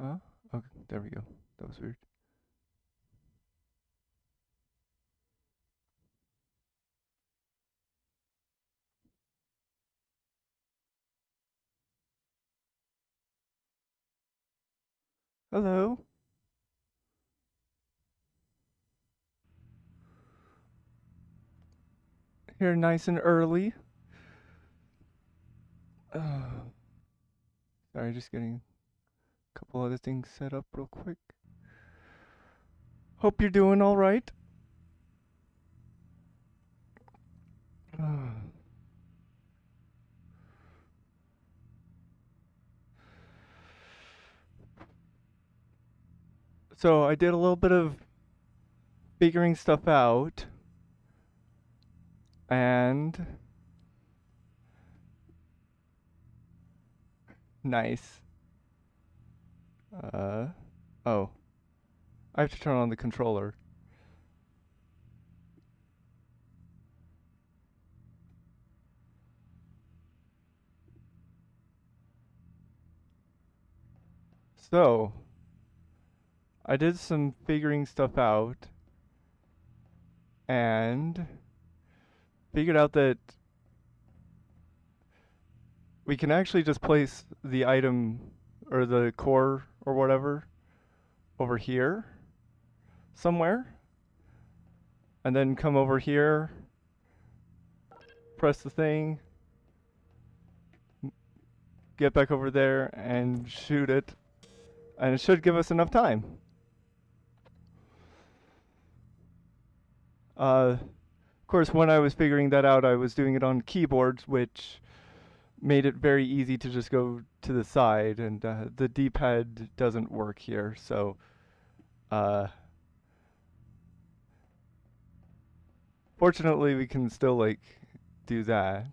Okay, there we go. That was weird. Hello. Here nice and early. Uh, Sorry, just getting a couple other things set up real quick. Hope you're doing all right. So I did a little bit of figuring stuff out, and nice. Uh, oh, I have to turn on the controller. So, I did some figuring stuff out and figured out that we can actually just place the item or the core or whatever over here somewhere and then come over here, press the thing, get back over there and shoot it, and it should give us enough time. Of course, when I was figuring that out, I was doing it on keyboards, which made it very easy to just go to the side, and the D-pad doesn't work here, so uh, fortunately we can still like do that.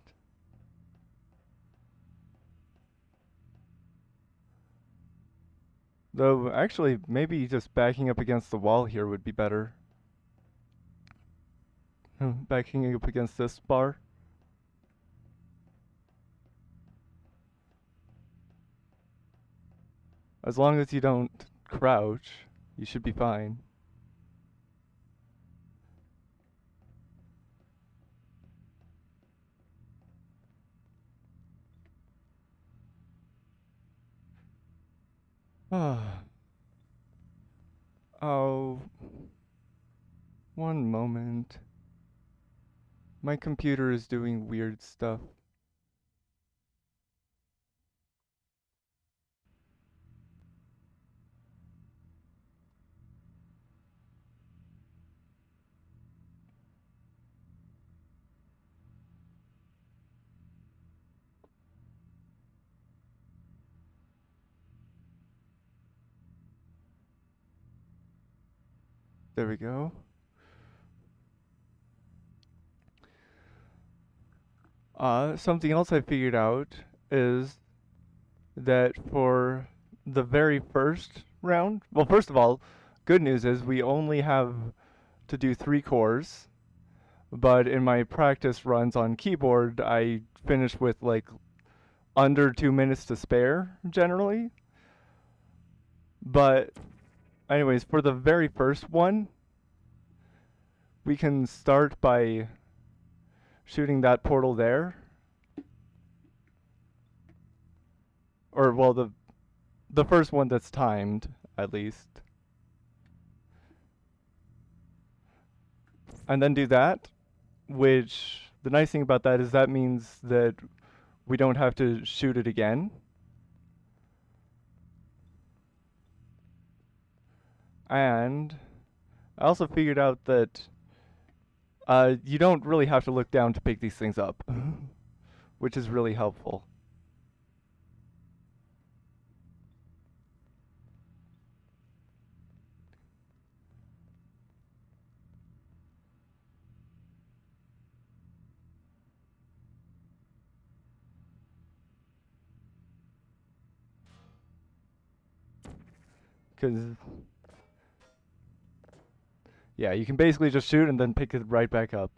Though actually maybe just backing up against the wall here would be better. Backing up against this bar. As long as you don't crouch, you should be fine. Ah. Oh, one moment. My computer is doing weird stuff. There we go. Something else I figured out is that for the very first round, well, first of all, good news is we only have to do 3 cores, but in my practice runs on keyboard, I finish with like under 2 minutes to spare generally. But anyways, for the very first one, we can start by shooting that portal there. Or well, the first one that's timed at least. And then do that, which the nice thing about that is that means that we don't have to shoot it again. And I also figured out that you don't really have to look down to pick these things up, which is really helpful. Because, yeah, you can basically just shoot and then pick it right back up.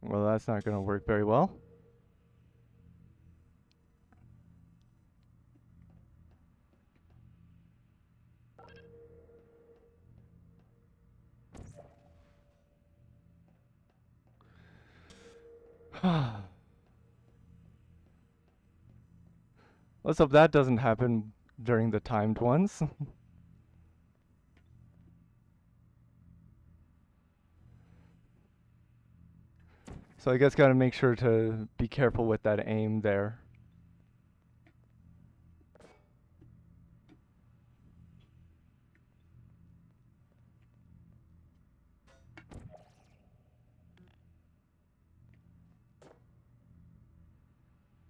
Well, that's not gonna work very well. Let's hope that doesn't happen during the timed ones. So I guess gotta make sure to be careful with that aim there.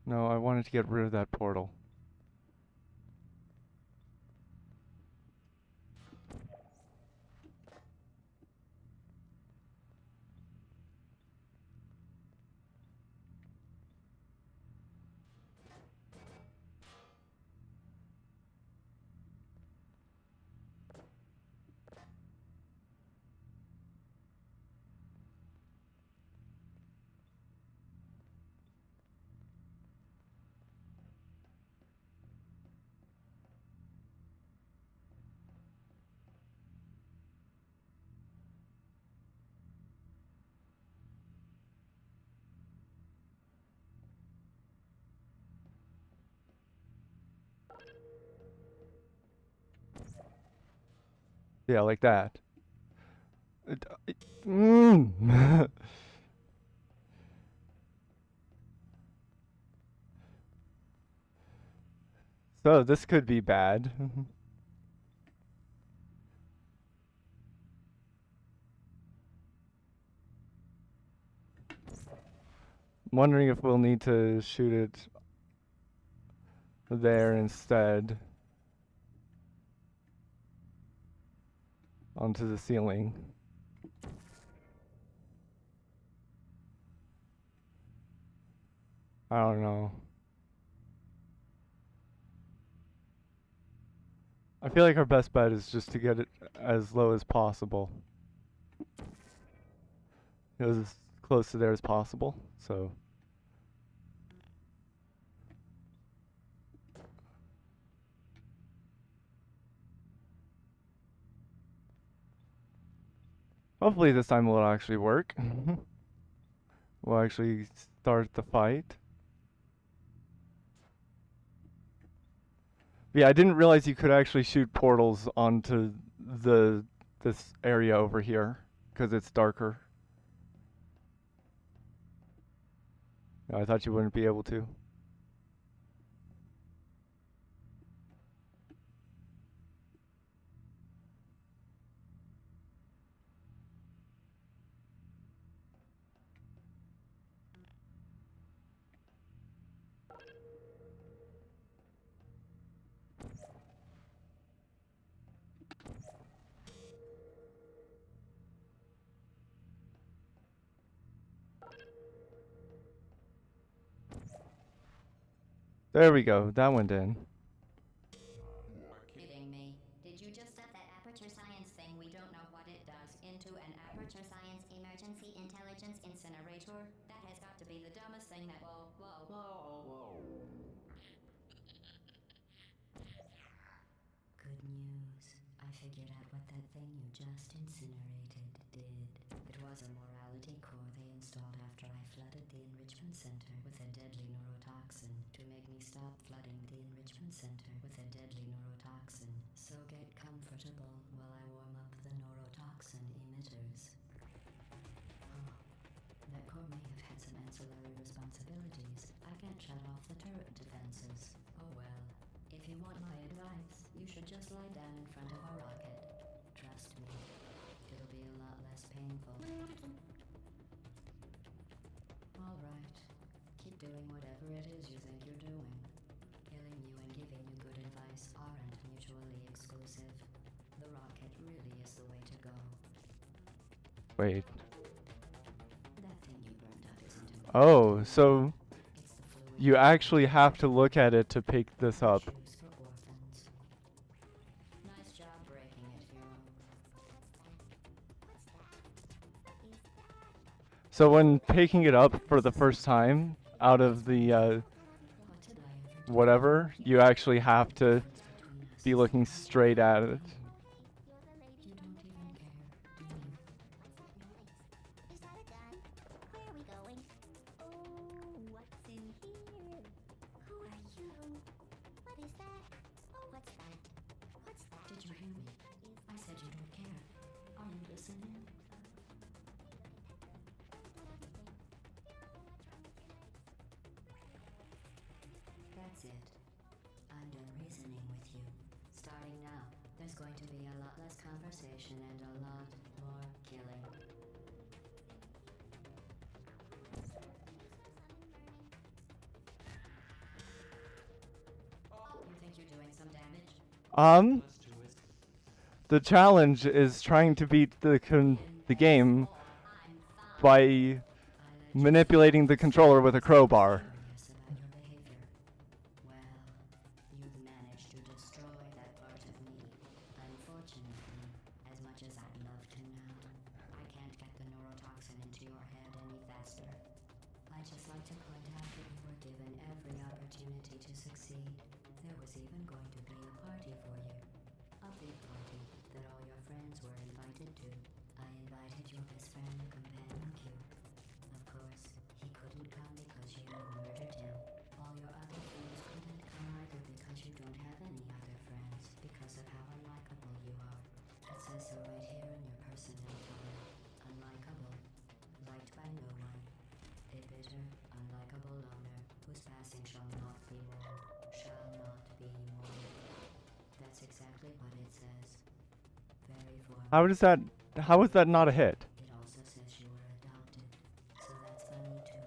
No, I wanted to get rid of that portal. Yeah, like that. Mm. So this could be bad. I'm wondering if we'll need to shoot it there instead. Onto the ceiling. I don't know. I feel like our best bet is just to get it as low as possible. As close to there as possible, so. Hopefully this time will actually work. We'll actually start the fight. Yeah, I didn't realize you could actually shoot portals onto this area over here because it's darker. I thought you wouldn't be able to. There we go. That went in. Kidding me. Did you just set that aperture science thing, we don't know what it does, into an aperture science emergency intelligence incinerator? That has got to be the dumbest thing that. Whoa. Good news. I figured out what that thing you just incinerated did. It was a morality core they installed after I flooded the enrichment center with a deadly neurotoxin to make me stop flooding the enrichment center with a deadly neurotoxin. So get comfortable while I warm up the neurotoxin emitters. Oh, that core may have had some ancillary responsibilities. I can't shut off the turret defenses. Oh well. If you want my advice, you should just lie down in front of a rocket. Trust me, it'll be a lot less painful. All right. Keep doing whatever it is you think you're doing. Killing you and giving you good advice aren't mutually exclusive. The rocket really is the way to go. Wait. That thing you burned out isn't important. Oh, so It's the fluid. you actually have to look at it to pick this up. Shoes for orphans. Nice job breaking it, hero. So when picking it up for the first time out of the What did I ever do? whatever, you actually have to Difference between us be is looking that straight at it. you don't even care, do you? Is that a gun? Where are we going? Oh, what's in here? Who are you? What is that? Oh, what's that? What's that? Did you hear me? I said you don't care. Are you listening? That's it. I'm done reasoning with you. Starting now, there's going to be a lot less conversation and a lot more killing. You think you're doing some damage? Um, the challenge is trying to beat the game I'm fine. by I let you manipulating the controller with a crowbar. curious about your behavior. Well, you've managed to destroy that part of me. Unfortunately, as much as I'd love to now, I can't get the neurotoxin into your head any faster. I'd just like to point out that you were given every opportunity to succeed. There was even going to be a party for you. A big party that all your friends were invited to. I invited your best friend, the companion cube. Of course, he couldn't come because you murdered him. All your other friends couldn't come either because you don't have any other friends because of how unlikable you are. It says so right here in your personnel file. Unlikable. Liked by no one. A bitter, unlikable loner whose passing shall not be mourned. Shall not be mourned. That's exactly what it says. Very formal. How is that not a hit? It also says you were adopted, so that's funny too.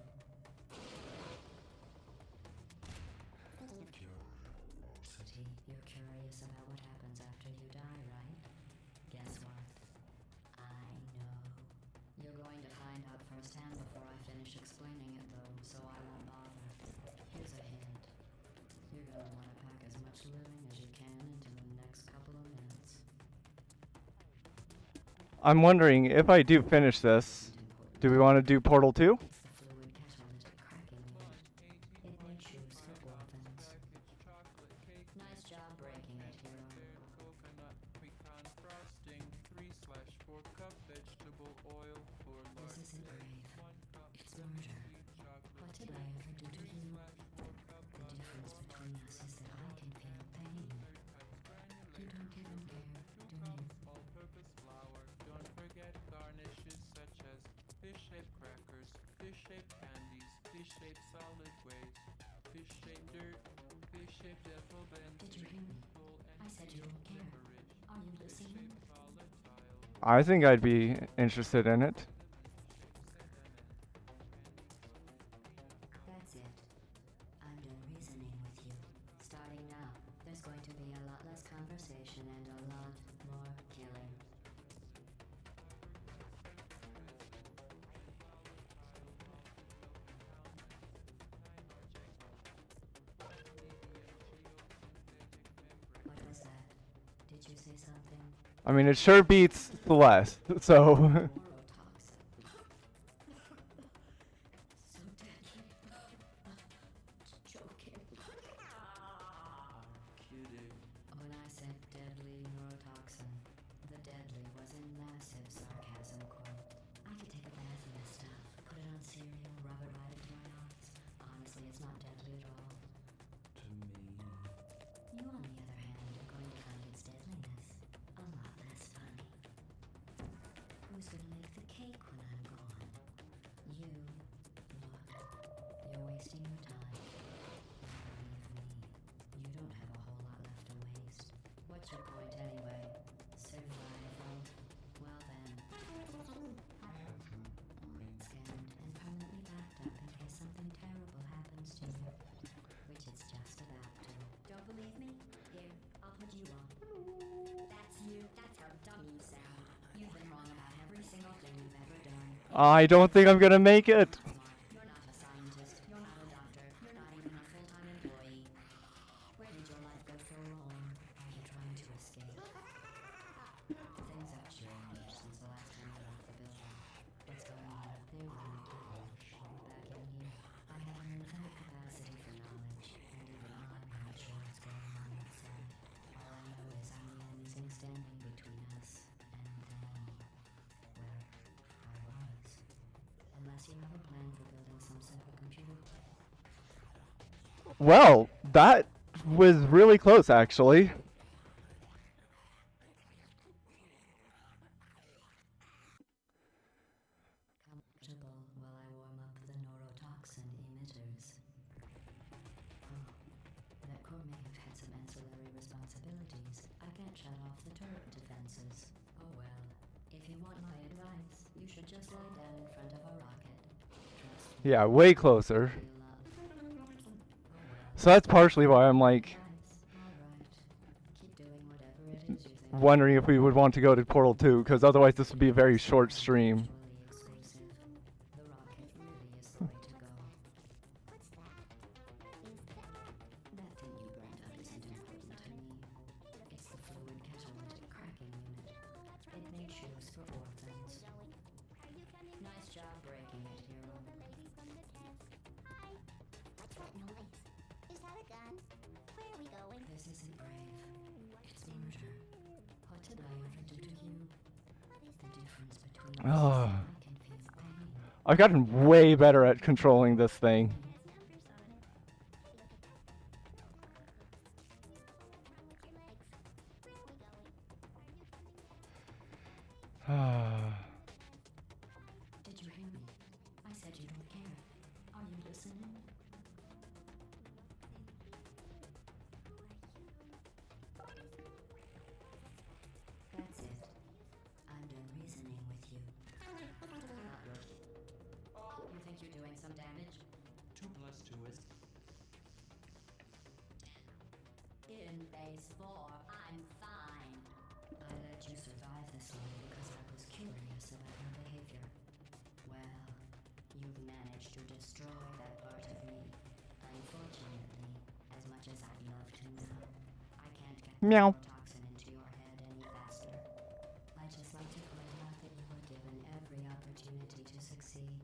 Curiosity. You're curious about what happens after you die, right? Guess what? I know. You're going to find out firsthand before I finish explaining it, though, so I won't bother. Here's a hint. You're gonna want to pack as much living as you can into the next couple of minutes. I'm wondering if I do finish this, do we want to do Portal 2? It's the fluid catalytic cracking unit. It made shoes for orphans. Nice job breaking it, hero. Coconut pecan frosting, 3/4 cup vegetable oil, 4 This large isn't brave. It's murder. What did I ever do to you? The difference between us is that I can feel pain. You don't even care, do you? all-purpose flour. Don't forget garnishes such as fish-shaped crackers, fish-shaped candies, fish-shaped solid waste, fish-shaped dirt, fish-shaped apple bends, Did you hear me? I said you don't care. Are you listening? I think I'd be interested in it. That's it. I'm done reasoning with you. Starting now, there's going to be a lot less conversation and a lot more killing. What was that? Did you say something? I mean, it sure beats Celeste, so Neurotoxin. So deadly. Joking. Kidding. When I said deadly neurotoxin, the deadly was in massive sarcasm quote. I could take a bath in this stuff, put it on cereal, rub it right into my eyes. Honestly, it's not deadly at all. To me. You, on the other hand, are going to find its deadliness a lot less funny. Who's gonna make the cake when I'm gone? You. Look, you're wasting your time. Believe me, you don't have a whole lot left to waste. What's your point anyway? Survival. Well then. Scanned and permanently backed up in case something terrible happens to you. Which it's just about to. Don't believe me? Here, I'll put you on. That's you. That's how dumb you sound. You've been wrong about every single thing you've ever done. I don't think I'm gonna make it. You're not a scientist. You're not a doctor. You're not even a full-time employee. Where did your life go so wrong? Are you trying to escape? Things have changed since the last time you left the building. What's going on up there will make guess you have a plan for building some supercomputer. Well, that was really close, actually. Comfortable while I warm up the neurotoxin emitters. Oh, that core may have had some ancillary responsibilities. I can't shut off the turret defenses. Oh well. If you want my advice, you should just lie down in front of a rocket. Trust me. Yeah, way closer. Feel love. Oh well. So that's partially why I'm like Nice. Alright. Keep doing whatever it is you think. wondering if we would want to go to Portal 2, because otherwise this would be a very short stream. Mutually exclusive. The rocket really is the way to go. What's that? Is that That thing you burned up isn't important to me. It's the fluid catalytic cracking unit. It makes shoes for orphans. going? Are you coming? Nice job breaking it, hero. Lady from the desk. Hi. What's that noise? Is that a gun? Where are we going? This isn't brave. It's murder. What did I ever do to you? What is The that? difference between us is Oh. that I can feel pain. I've gotten way better at controlling this thing. It has numbers on it. Look at your legs. Where are we going? Are you coming? Did you hear me? I said you don't care. Are you listening? That's it. I'm done reasoning with you. Not good. You think you're doing some damage? 2 plus 2 is In base 4, I'm fine. I let you survive this long because I was curious about your behavior. Well, you've managed to destroy that part of me. Unfortunately, as much as I'd love to now, I can't get the Meow. toxin into your head any faster. I just like to point out that you were given every opportunity to succeed.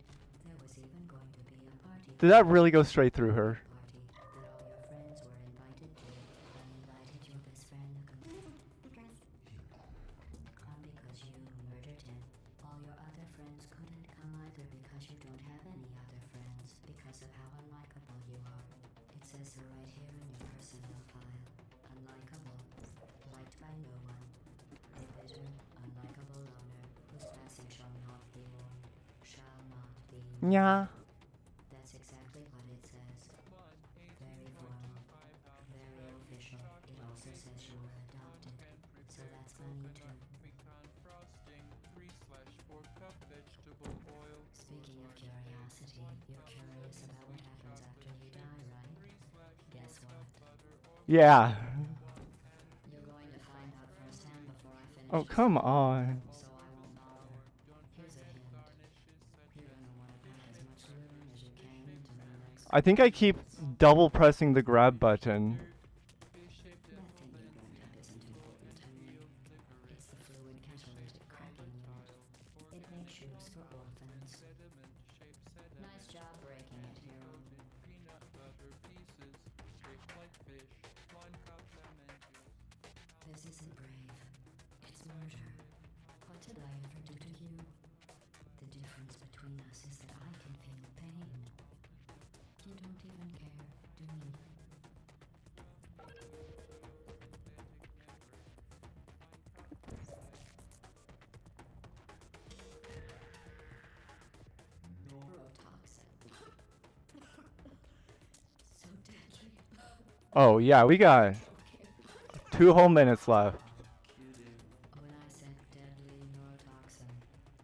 There was even going to be a party. Did that really go straight through her? Party that all your friends were invited to. I invited your best friend, the computer. Because you murdered him. All your other friends couldn't come either because you don't have any other friends because of how unlikable you are. It says so right here in your personnel file. Unlikable. Liked by no one. A bitter, unlikable loner whose passing shall not be mourned. Shall not be mourned. Yeah. That's exactly what it says. Very formal. Very official. It also says you were adopted. So that's funny too. Pecan frosting, 3/4 cup vegetable oil. Speaking of curiosity, you're curious about what happens after you die, right? Guess what? Yeah. You're going to find out firsthand before I finish. Oh, this come video, on. So I won't bother. Here's a hint. You're gonna want to pack as much living as you can into the next. I think I keep double pressing the grab button. That thing you burned up isn't important to me. It's the fluid catalytic cracking unit. It makes shoes for orphans. Nice job breaking it, hero. Peanut butter pieces, shaped like fish, 1 cup lemon juice. This isn't brave. It's murder. What did I ever do to you? The difference between us is that I can feel pain. You don't even care, do you? Neurotoxin. So deadly. Oh, yeah, we got Okay. 2 whole minutes left. When I said deadly neurotoxin,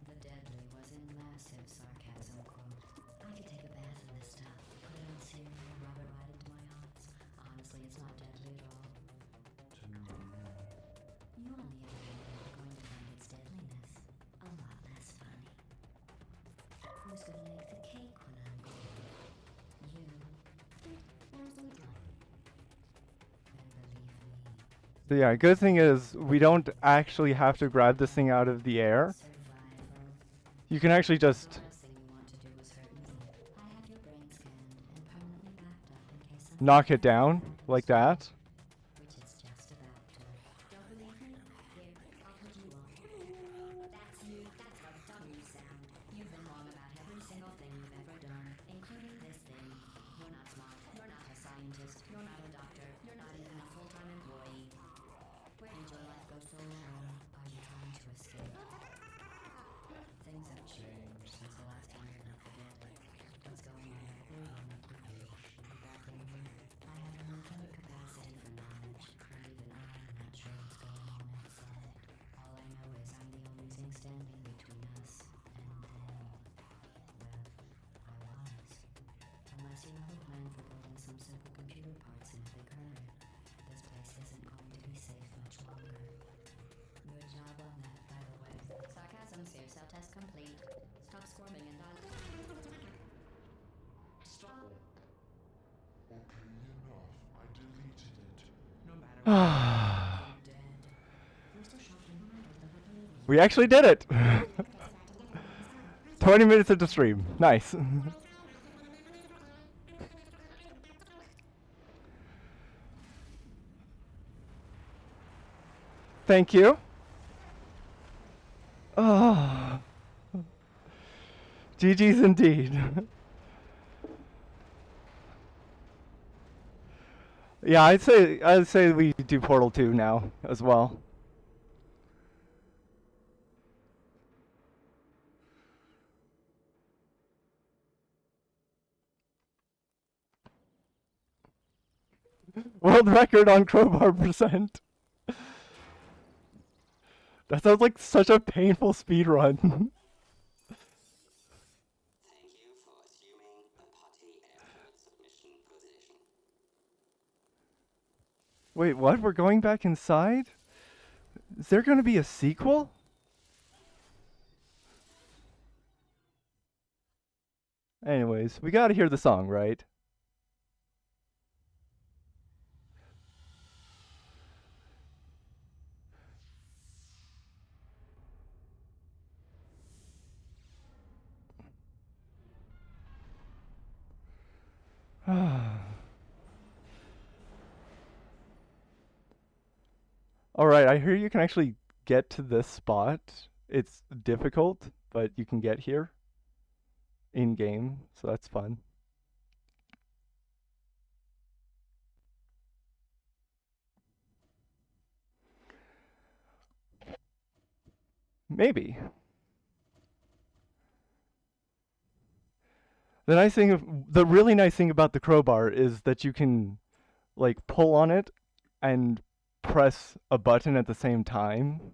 the deadly was in massive sarcasm quote. I could take a bath in this stuff, put it on cereal, rub it right into my eyes. Honestly, it's not deadly at all. You, on the other hand, are going to find its deadliness a lot less funny. Who's gonna make the cake when I'm gone? You. And believe me, So yeah, good thing is we don't actually have to grab this thing out of the air. survival. You can actually just The last thing you want to do is hurt me. I have your brain scanned and permanently backed up in case something knock it down happens, like that. which it's just about to. Don't believe me? Here, I'll put you on. That's you. That's what W sound. You've been wrong about every single thing Process complete. Stop squirming and I'll... Stop. Okay, enough. I deleted it. No matter what. Dead. You're so shocked and mind with the rapidity. We actually did it! 20 minutes into stream. Nice. Thank you. Oh. GG's indeed. Yeah, I'd say we do Portal 2 now as well. World record on Crowbar percent. That sounds like such a painful speed run. Thank you for assuming the potty airport submission position. Wait, what? We're going back inside? Is there gonna be a sequel? Anyways, we gotta hear the song, right? Alright, I hear you can actually get to this spot. It's difficult, but you can get here in game, so that's fun. Maybe. The really nice thing about the crowbar is that you can like pull on it and press a button at the same time.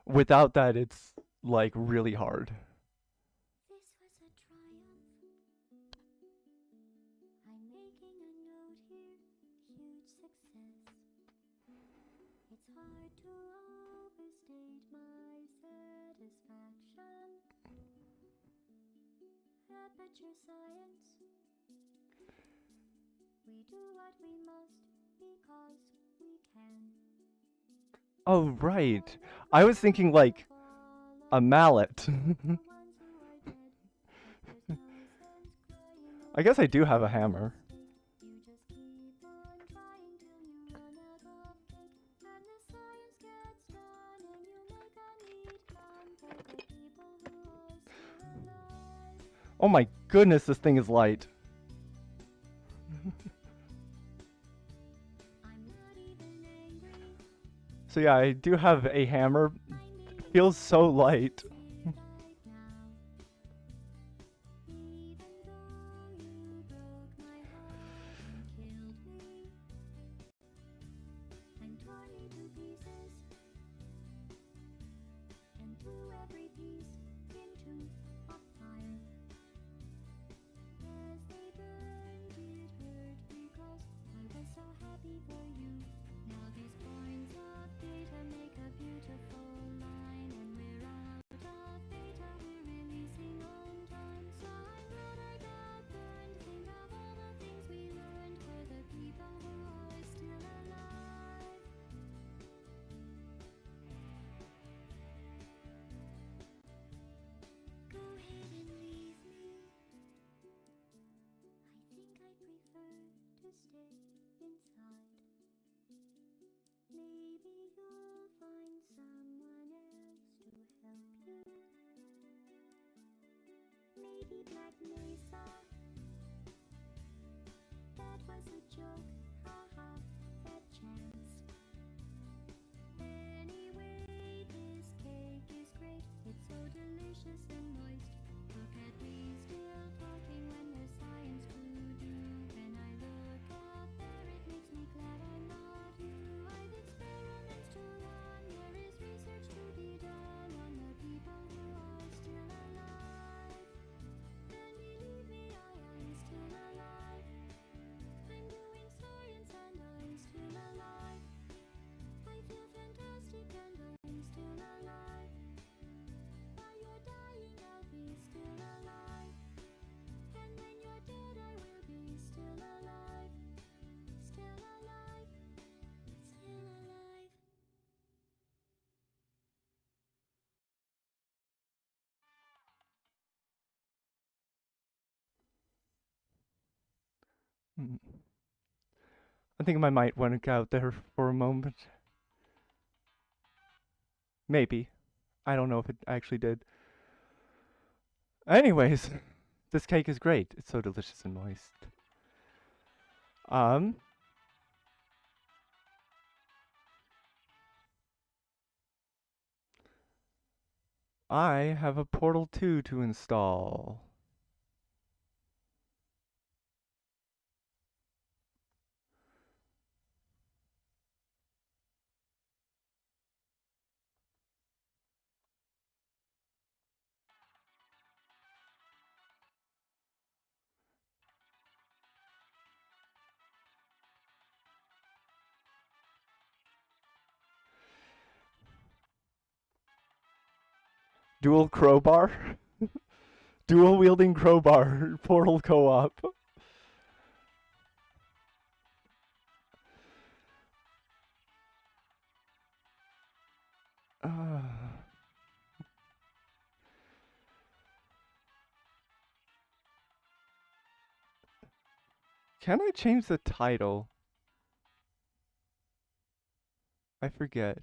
Without that, it's like really hard. This was a triumph. I'm making a note here, huge success. It's hard to overstate my satisfaction. Aperture science. We do what we must because we can. Oh, right. I was thinking like a mallet. The ones who are dead, but there's no sense crying I guess I do have a hammer. You just keep on trying till you run out of cake, and the science gets done, and you make a neat gun for the people who are still alive. Oh my goodness, this thing is light. I'm not even angry. So yeah, I do have a hammer. It feels so light. Right now. Even though you broke my heart and killed me and tore me to pieces and threw every piece into a fire. As they burned, it hurt because I was so happy for you. Now these points of data make a beautiful line, and we're out I think my mic went out there for a moment. Maybe. I don't know if it actually did. Anyways, this cake is great. It's so delicious and moist. Um, I have a Portal 2 to install. Dual crowbar? Dual wielding crowbar. Portal co-op. Uh, can I change the title? I forget.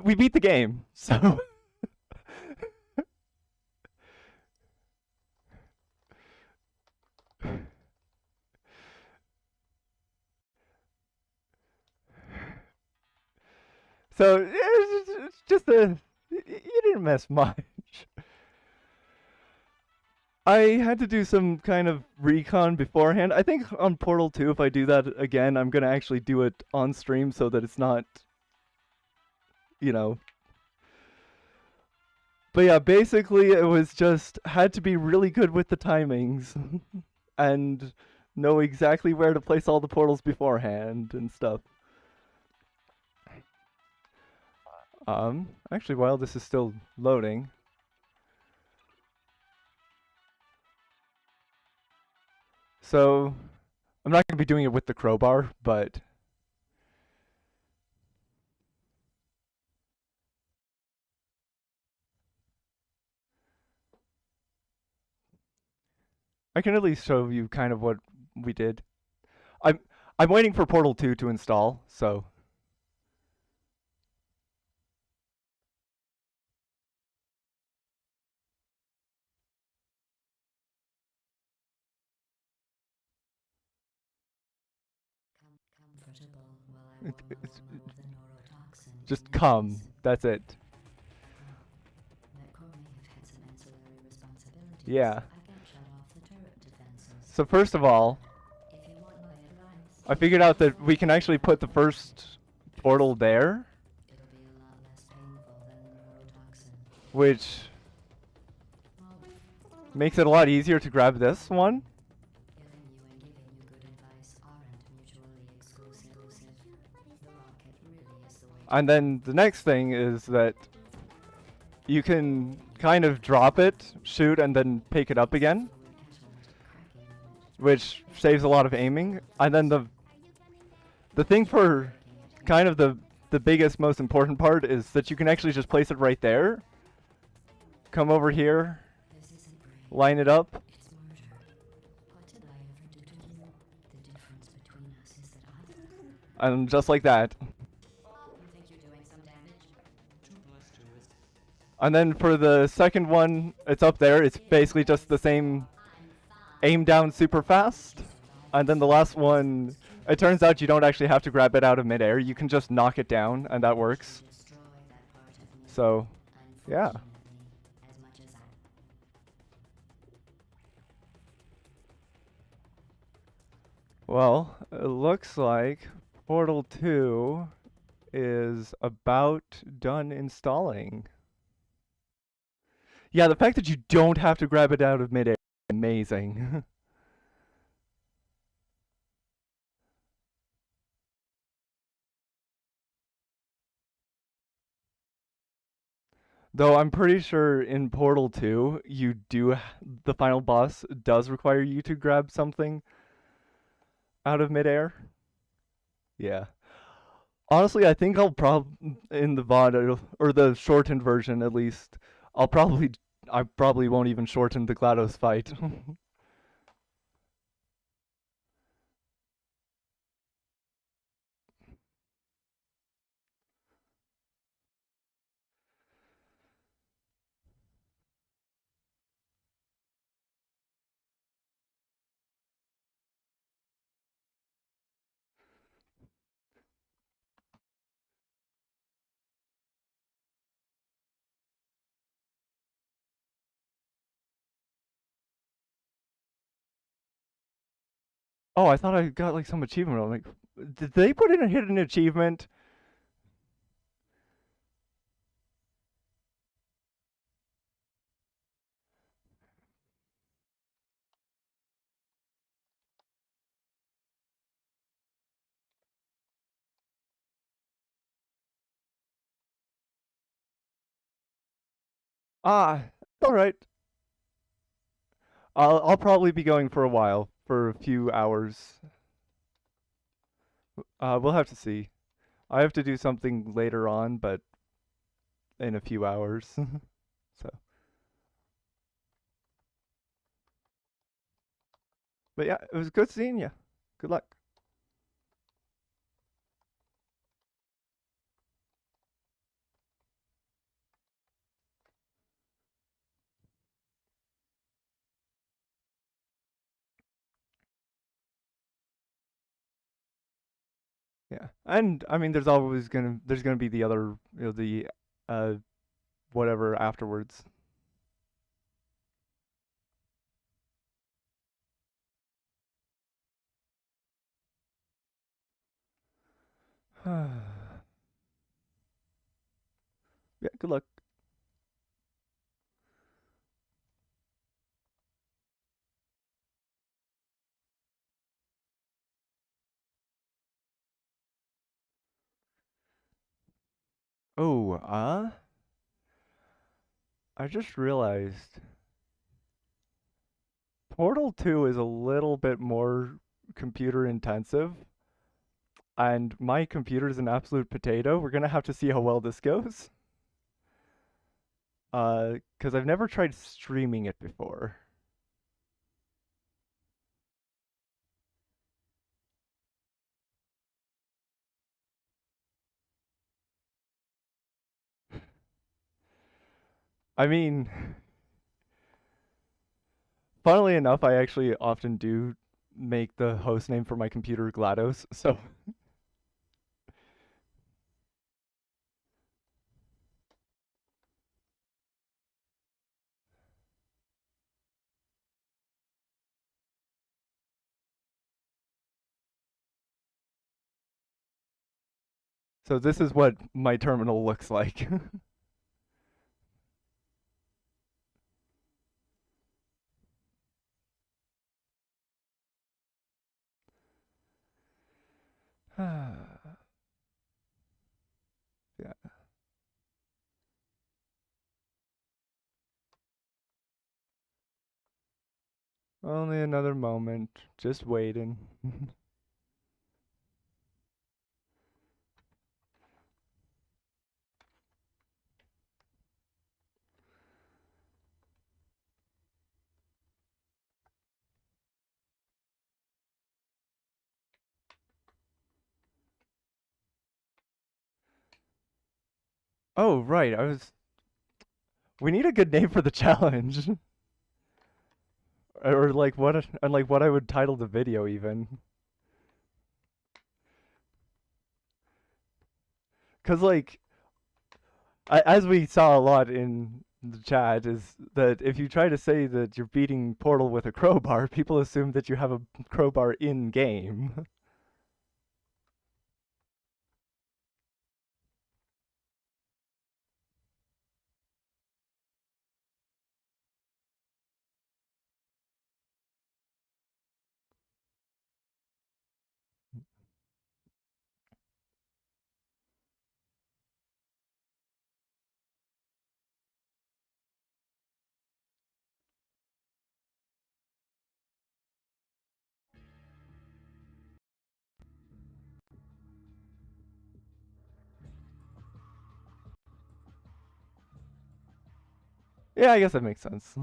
We beat the game, so. So it's just a. You didn't miss much. I had to do some kind of recon beforehand. I think on Portal 2, if I do that again, I'm gonna actually do it on stream so that it's not, you know. But yeah, basically it was just had to be really good with the timings and know exactly where to place all the portals beforehand and stuff. Actually, while this is still loading, so I'm not gonna be doing it with the crowbar, but I can at least show you kind of what we did. I'm I'm waiting for Portal 2 to install, so Comfortable while I warm a it's loma of the neurotoxin. just come. That's it. That core may have had some ancillary responsibilities. Yeah. I can shut off the turret defenses. So first of all, If you want my advice, I figured out that we can actually put the first portal there, it'll be a lot less painful than the neurotoxin. which Well, makes it a lot easier to grab this one. killing you and giving you good advice aren't mutually exclusive. The rocket really is the way to And then the next thing is that you can kind of drop it, shoot, and then pick it up again, fluid atom cracking unit. which saves a lot of aiming. And then the thing for kind of the biggest, most important part is that you can actually just place it right there. Come over here, This isn't brain. line it up, It's murder. What did I ever do to you? The difference between us is that I... and just like that. You think you're doing some damage? 2 plus 2 is And then for the second one, it's up there. It's basically just the same aim down super fast. And then the last one, it turns out you don't actually have to grab it out of midair. You can just knock it down, and that works. Destroy that part of me. So, yeah. Unfortunately, as much as I... Well, it looks like Portal 2 is about done installing. Yeah, the fact that you don't have to grab it out of midair is amazing. Though I'm pretty sure in Portal 2, the final boss does require you to grab something out of midair. Yeah. Honestly, I think I'll in the VOD or the shortened version at least. I'll probably I probably won't even shorten the GLaDOS fight. Oh, I thought I got like some achievement. I'm like, did they put in a hidden achievement? Ah, all right. I'll probably be going for a while, for a few hours. We'll have to see. I have to do something later on, but in a few hours. So, but yeah, it was good seeing you. Good luck. Yeah, and I mean, there's gonna be the other, the uh whatever afterwards. Yeah, good luck. Oh, I just realized Portal 2 is a little bit more computer intensive, and my computer is an absolute potato. We're gonna have to see how well this goes. Because I've never tried streaming it before. I mean, funnily enough, I actually often do make the host name for my computer GLaDOS, so so this is what my terminal looks like. Yeah, only another moment, just waiting. Oh, right, we need a good name for the challenge. Or like what I would title the video even. Cuz like as we saw a lot in the chat is that if you try to say that you're beating Portal with a crowbar, people assume that you have a crowbar in game. Yeah, I guess that makes sense.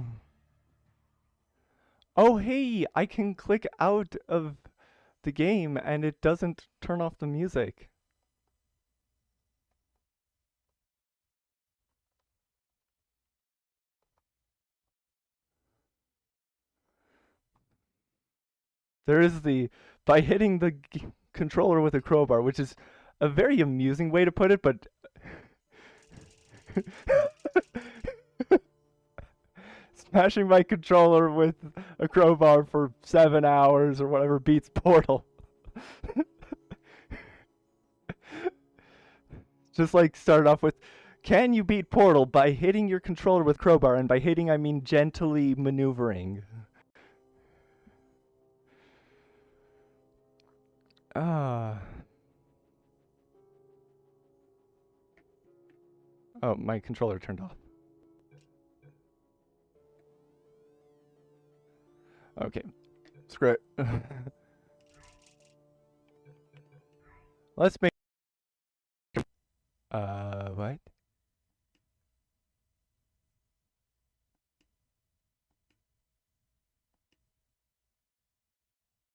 Oh, hey, I can click out of the game and it doesn't turn off the music. There is the by hitting the controller with a crowbar, which is a very amusing way to put it, but smashing my controller with a crowbar for 7 hours or whatever beats Portal. Just like start off with, can you beat Portal by hitting your controller with crowbar? And by hitting, I mean gently maneuvering. Ah. Oh, my controller turned off. Okay. Screw it. Let's make. What?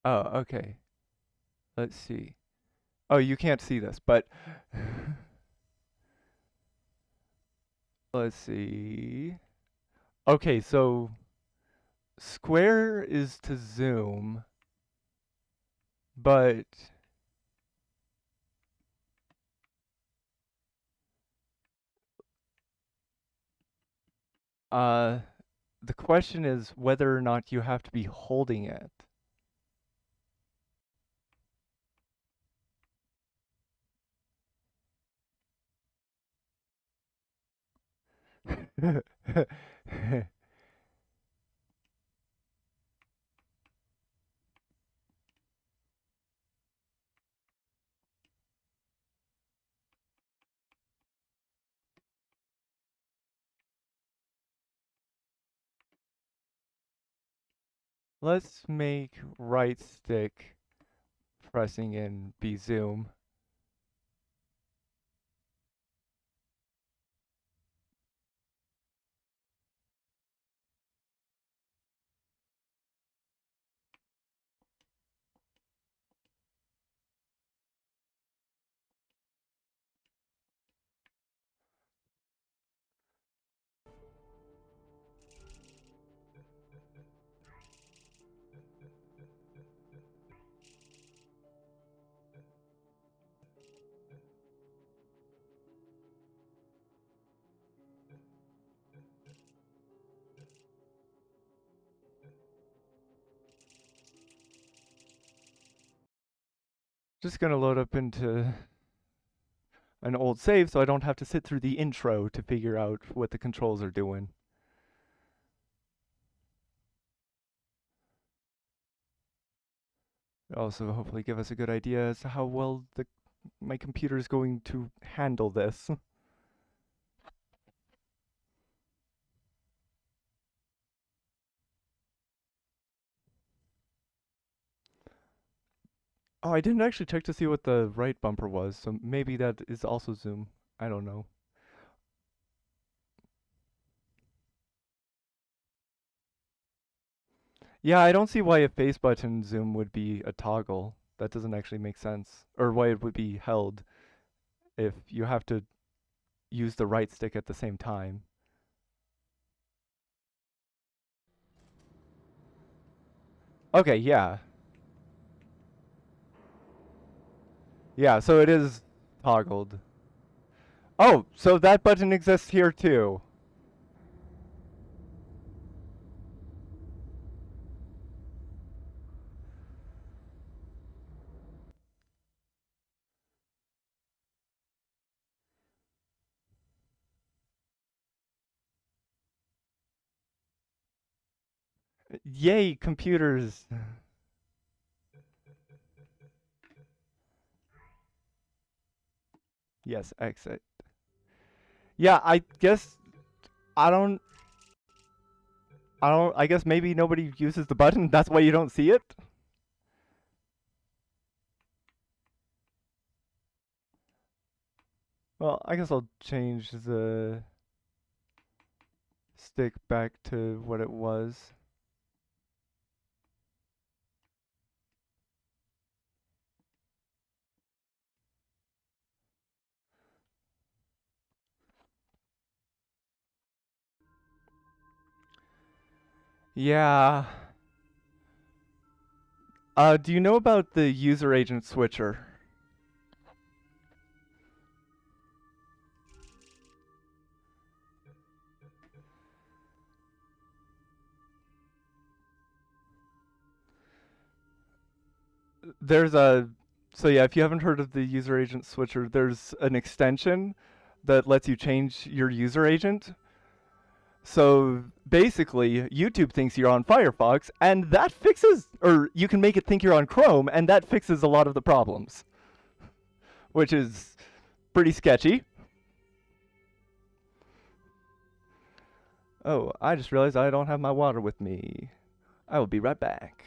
Oh, okay. Let's see. Oh, you can't see this, but let's see. Okay, so square is to zoom, but uh the question is whether or not you have to be holding it. Let's make right stick pressing in be zoom. Just gonna load up into an old save so I don't have to sit through the intro to figure out what the controls are doing. Also, hopefully give us a good idea as to how well my computer is going to handle this. Oh, I didn't actually check to see what the right bumper was, so maybe that is also zoom. I don't know. Yeah, I don't see why a face button zoom would be a toggle. That doesn't actually make sense. Or why it would be held if you have to use the right stick at the same time. Okay, yeah. Yeah, so it is toggled. Oh, so that button exists here too. Yay, computers. Yes, exit. Yeah, I don't I guess maybe nobody uses the button. That's why you don't see it. Well, I guess I'll change the stick back to what it was. Yeah. Do you know about the user agent switcher? There's a so yeah, if you haven't heard of the user agent switcher, there's an extension that lets you change your user agent. So basically, YouTube thinks you're on Firefox, and that fixes, or you can make it think you're on Chrome, and that fixes a lot of the problems, which is pretty sketchy. Oh, I just realized I don't have my water with me. I will be right back.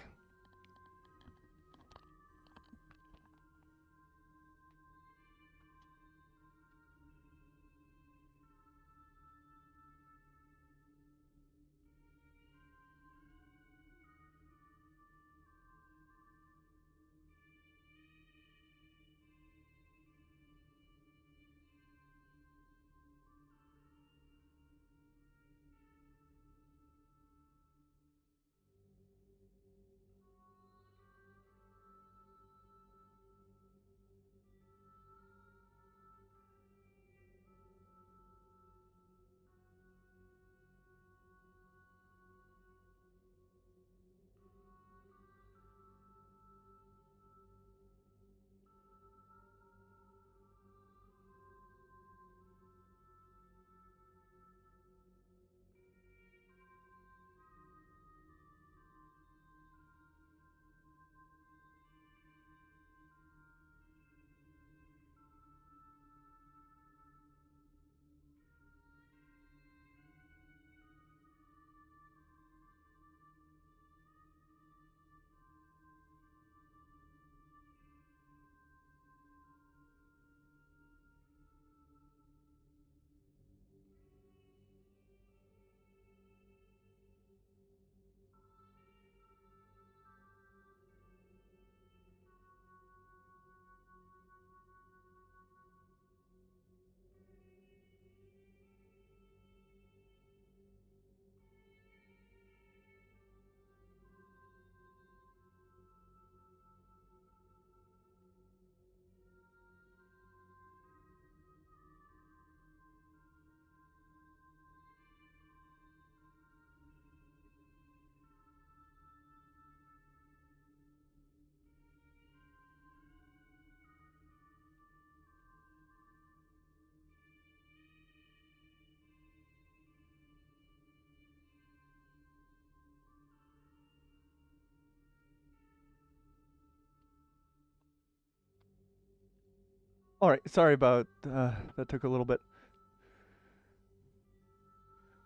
All right, sorry about that. Took a little bit.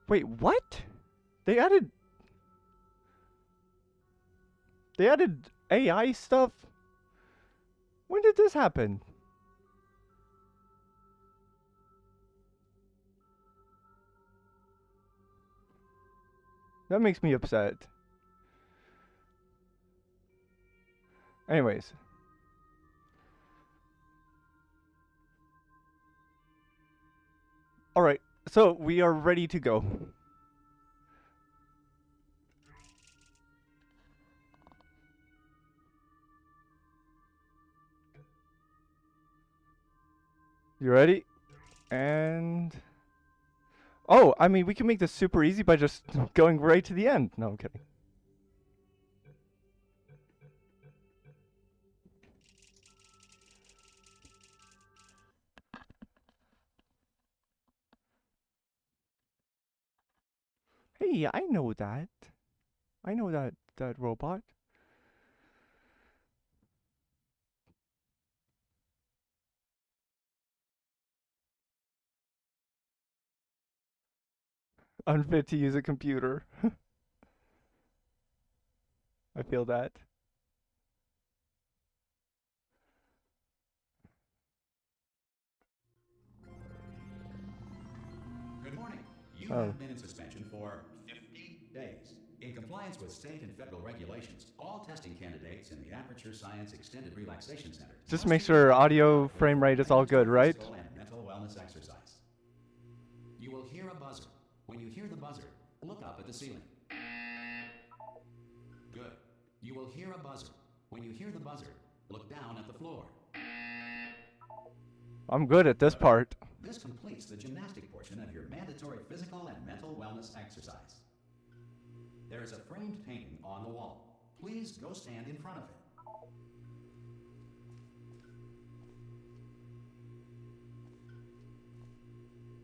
Wait, what? They added they added AI stuff? When did this happen? That makes me upset. Anyways. All right. So, we are ready to go. You ready? And oh, I mean, we can make this super easy by just going right to the end. No, I'm kidding. Hey, I know that. I know that robot. Unfit to use a computer. I feel that. You Oh. have been in suspension for 50 days. In compliance with state and federal regulations, all testing candidates in the Aperture Science Extended Relaxation Center Just must make be sure required audio for frame rate is all mandatory good, right? physical and mental wellness exercise. You will hear a buzzer. When you hear the buzzer, look up at the ceiling. Good. You will hear a buzzer. When you hear the buzzer, look down at the floor. I'm good at this part. This completes the gymnastic portion of your mandatory physical and mental wellness exercise. There is a framed painting on the wall. Please go stand in front of it.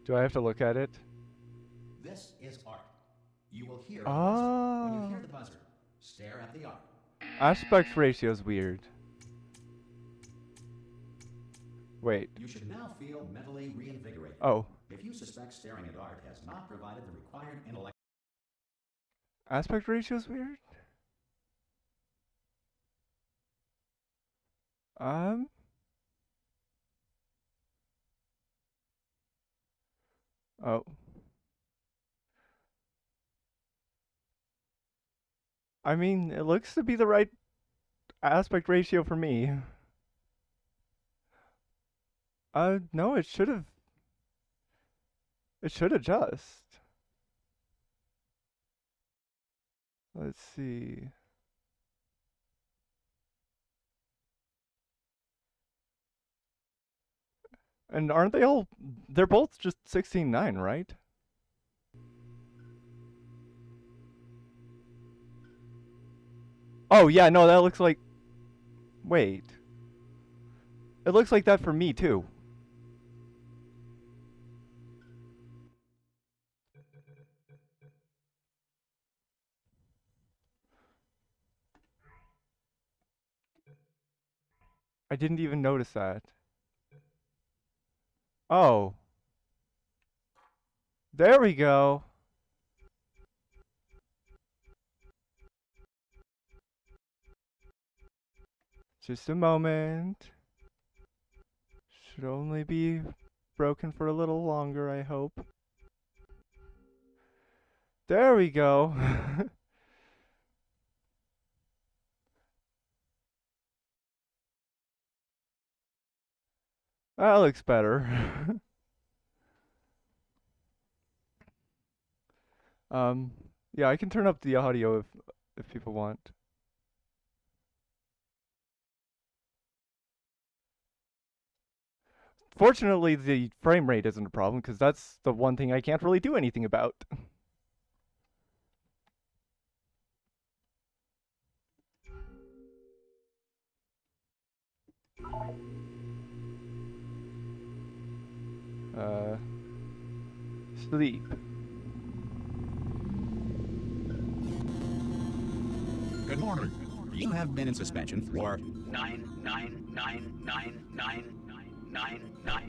Do I have to look at it? This is art. You will hear a buzzer. When you hear the buzzer, stare at the art. Aspect ratio is weird. Wait. You should now feel mentally reinvigorated. Oh. If you suspect staring at art has not provided the required intellect. Aspect ratio is weird? Oh. I mean, it looks to be the right aspect ratio for me. No, it should adjust. Let's see. And aren't they all, they're both just 16:9, right? Oh, yeah, no, that looks like, wait. It looks like that for me, too. I didn't even notice that. Oh. There we go. Just a moment. Should only be broken for a little longer, I hope. There we go. That looks better. Yeah, I can turn up the audio if people want. Fortunately, the frame rate isn't a problem because that's the one thing I can't really do anything about. Sleep. Good morning. You have been in suspension for 9999999.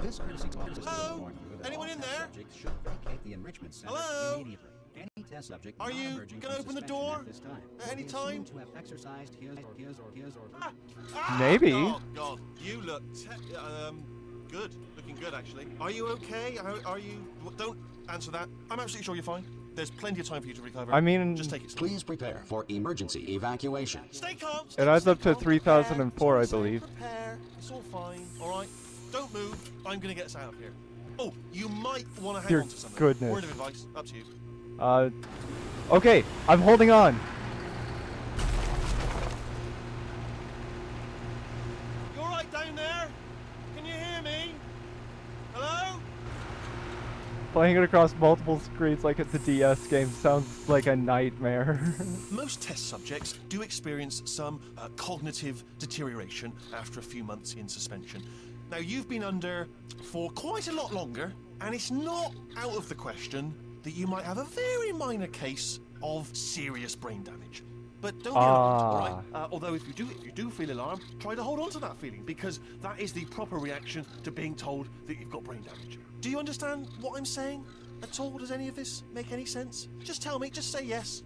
This courtesy talk is Hello? Anyone in there? Subjects should vacate the enrichment center Hello? immediately. Any test subject Are you emerging gonna from open the suspension door at this time at will any be time? assumed to have exercised his or Maybe. Oh, God. You look good. Looking good, actually. Are you okay? Are you... Don't answer that. I'm absolutely sure you're fine. There's plenty of time for you to recover. I mean, just take it slow. Please prepare for emergency evacuation. Stay calm. It adds up to calm. 3004, I Prepare. believe. Prepare. It's all fine. All right. Don't move. I'm gonna get us out of here. Oh, you might want to hang Dear on to something. goodness. Word of advice. Up to you. Okay, I'm holding on. You all right down there? Can you hear me? Hello? Playing it across multiple screens like it's a DS game sounds like a nightmare. Most test subjects do experience some cognitive deterioration after a few months in suspension. Now, you've been under for quite a lot longer, and it's not out of the question that you might have a very minor case of serious brain damage. But don't be alarmed, all right? Although if you do feel alarmed, try to hold on to that feeling, because that is the proper reaction to being told that you've got brain damage. Do you understand what I'm saying at all? Does any of this make any sense? Just tell me, just say yes.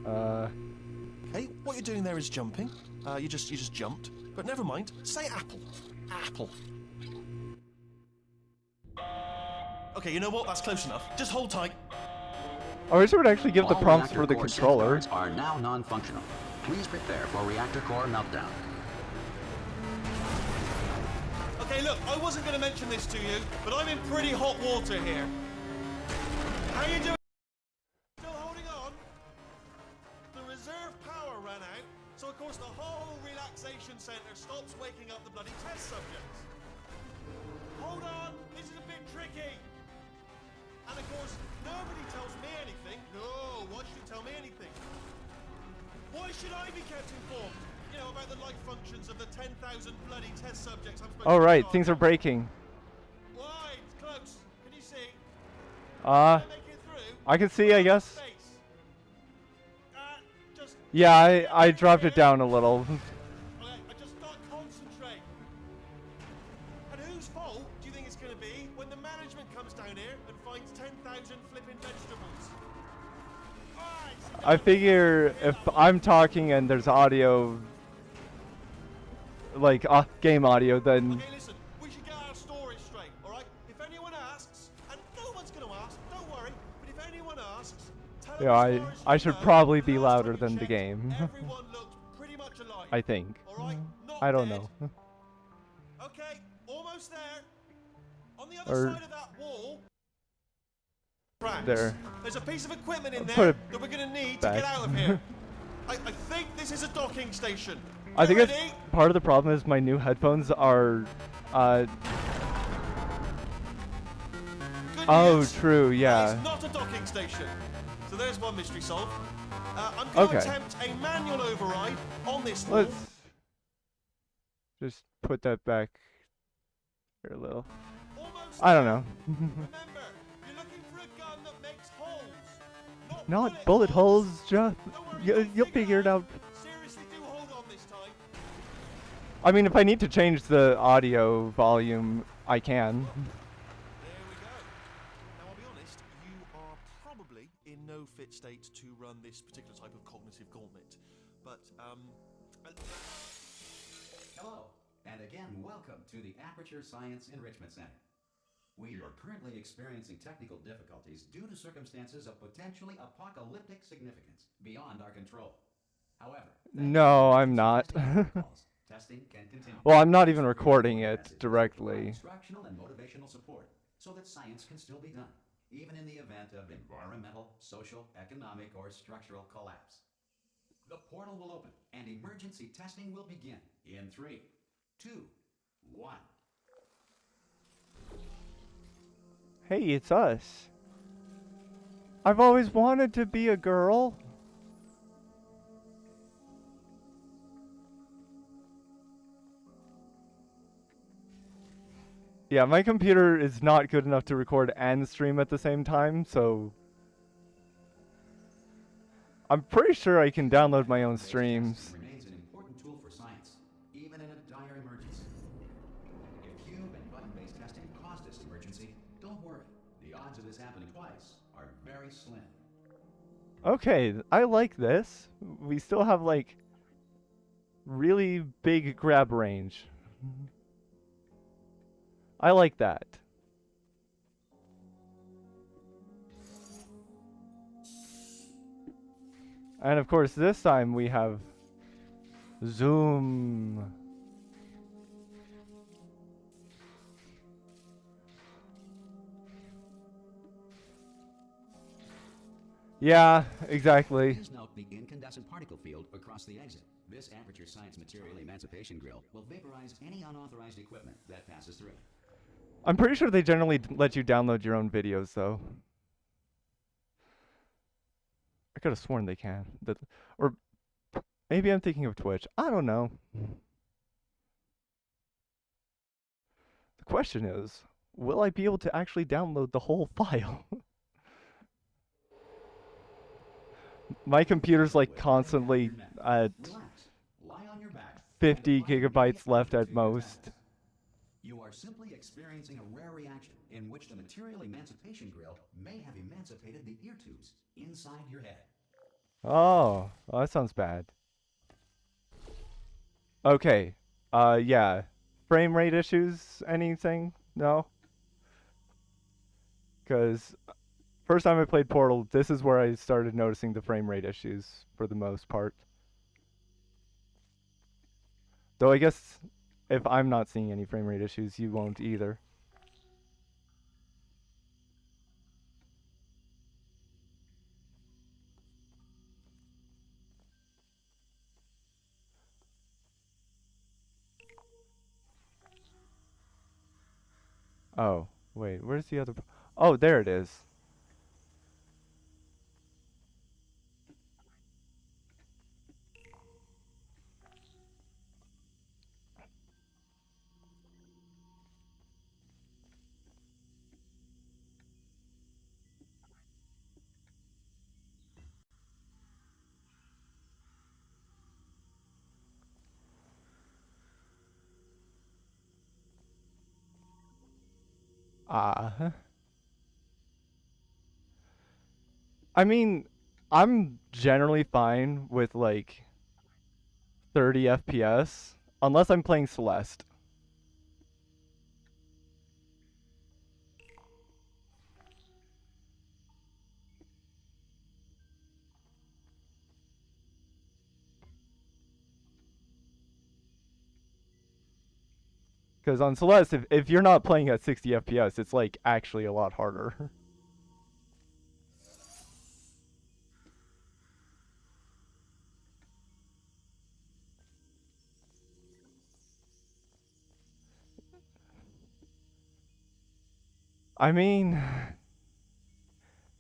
Okay, what you're doing there is jumping. You just jumped. But never mind. Say apple. Apple. Okay, you know what? That's close enough. Just hold tight. I wish it would actually give the All prompts reactor for the core controller. safeguards are now non-functional. Please prepare for reactor core meltdown. Okay, look, I wasn't going to mention this to you, but I'm in pretty hot water here. How you doing? Still holding on? The reserve power ran out, so of course the whole relaxation centre stops waking up the bloody test subjects. Hold on, this is a bit tricky. And of course, nobody tells me anything. No, why should you tell me anything? Why should I be kept informed? You know, about the life functions of the 10,000 bloody test subjects I'm supposed to All right, charge things are of? breaking. Why? It's close. Can you see? Uh, Can I make it through? I can see, I guess. Space. Just Yeah, I dropped it down a little. okay, I just not concentrate. And whose fault do you think it's going to be when the management comes down here and finds 10,000 flipping vegetables? Alright, sit I down. figure if I'm talking and there's audio, like game audio, then Okay, listen, we should get our story straight, alright? If anyone asks, and no one's going to ask, don't worry, but if anyone asks, tell them yeah, as far as I you should know, probably the be last time louder you than the checked, game. everyone looked pretty much alive. I think. Alright? Not I don't dead. know. Okay, almost there. On the other Or- side of that wall. Cracks. There. There's a piece of equipment in Put there it that we're going to need back. to get out of here. I think this is a docking station. I You think it's ready? part of the problem is my new headphones are, Good oh, news. true, yeah. It's not a docking station. So there's one mystery solved. I'm going to Okay. attempt a manual override on this wall. Let's just put that back here a little. Almost I don't there. know. Remember, you're looking for a gun that makes holes. Not bullet holes, just Don't worry, you'll figure it out. Seriously, do hold on this time. I mean, if I need to change the audio volume, I can. There we go. Now, I'll be honest, you are probably in no fit state to run this particular type of cognitive gauntlet. But, Hello, and again, welcome to the Aperture Science Enrichment Center. We are currently experiencing technical difficulties due to circumstances of potentially apocalyptic significance beyond our control. However, No, I'm not. testing can continue. Well, I'm not even recording it directly. Instructional and motivational support so that science can still be done, even in the event of environmental, social, economic, or structural collapse. The portal will open and emergency testing will begin in 3, 2, 1. Hey, it's us. I've always wanted to be a girl. Yeah, my computer is not good enough to record and stream at the same time, so I'm pretty sure I can download my own streams. Remains an important tool for science, even in a dire emergency. If cube and button-based testing caused this emergency, don't worry. The odds of this happening twice are very slim. Okay, I like this. We still have like really big grab range. I like that. And of course, this time we have zoom. Yeah, exactly. Please note the incandescent particle field across the exit. This Aperture Science Material Emancipation Grill will vaporize any unauthorized equipment that passes through. I'm pretty sure they generally let you download your own videos, though. I could have sworn they can. Or maybe I'm thinking of Twitch. I don't know. The question is, will I be able to actually download the whole file? My computer's like constantly at Relax. Lie on your back. 50 gigabytes left at most. You are simply experiencing a rare reaction in which the Material Emancipation Grill may have emancipated the ear tubes inside your head. Oh, that sounds bad. Okay. Yeah. Frame rate issues? Anything? No? Because first time I played Portal, this is where I started noticing the frame rate issues for the most part. Though I guess if I'm not seeing any frame rate issues, you won't either. Oh, wait, where's the other... Oh, there it is. Ah. I mean, I'm generally fine with like 30 FPS unless I'm playing Celeste. Because on Celeste, if you're not playing at 60 FPS, it's like actually a lot harder. I mean,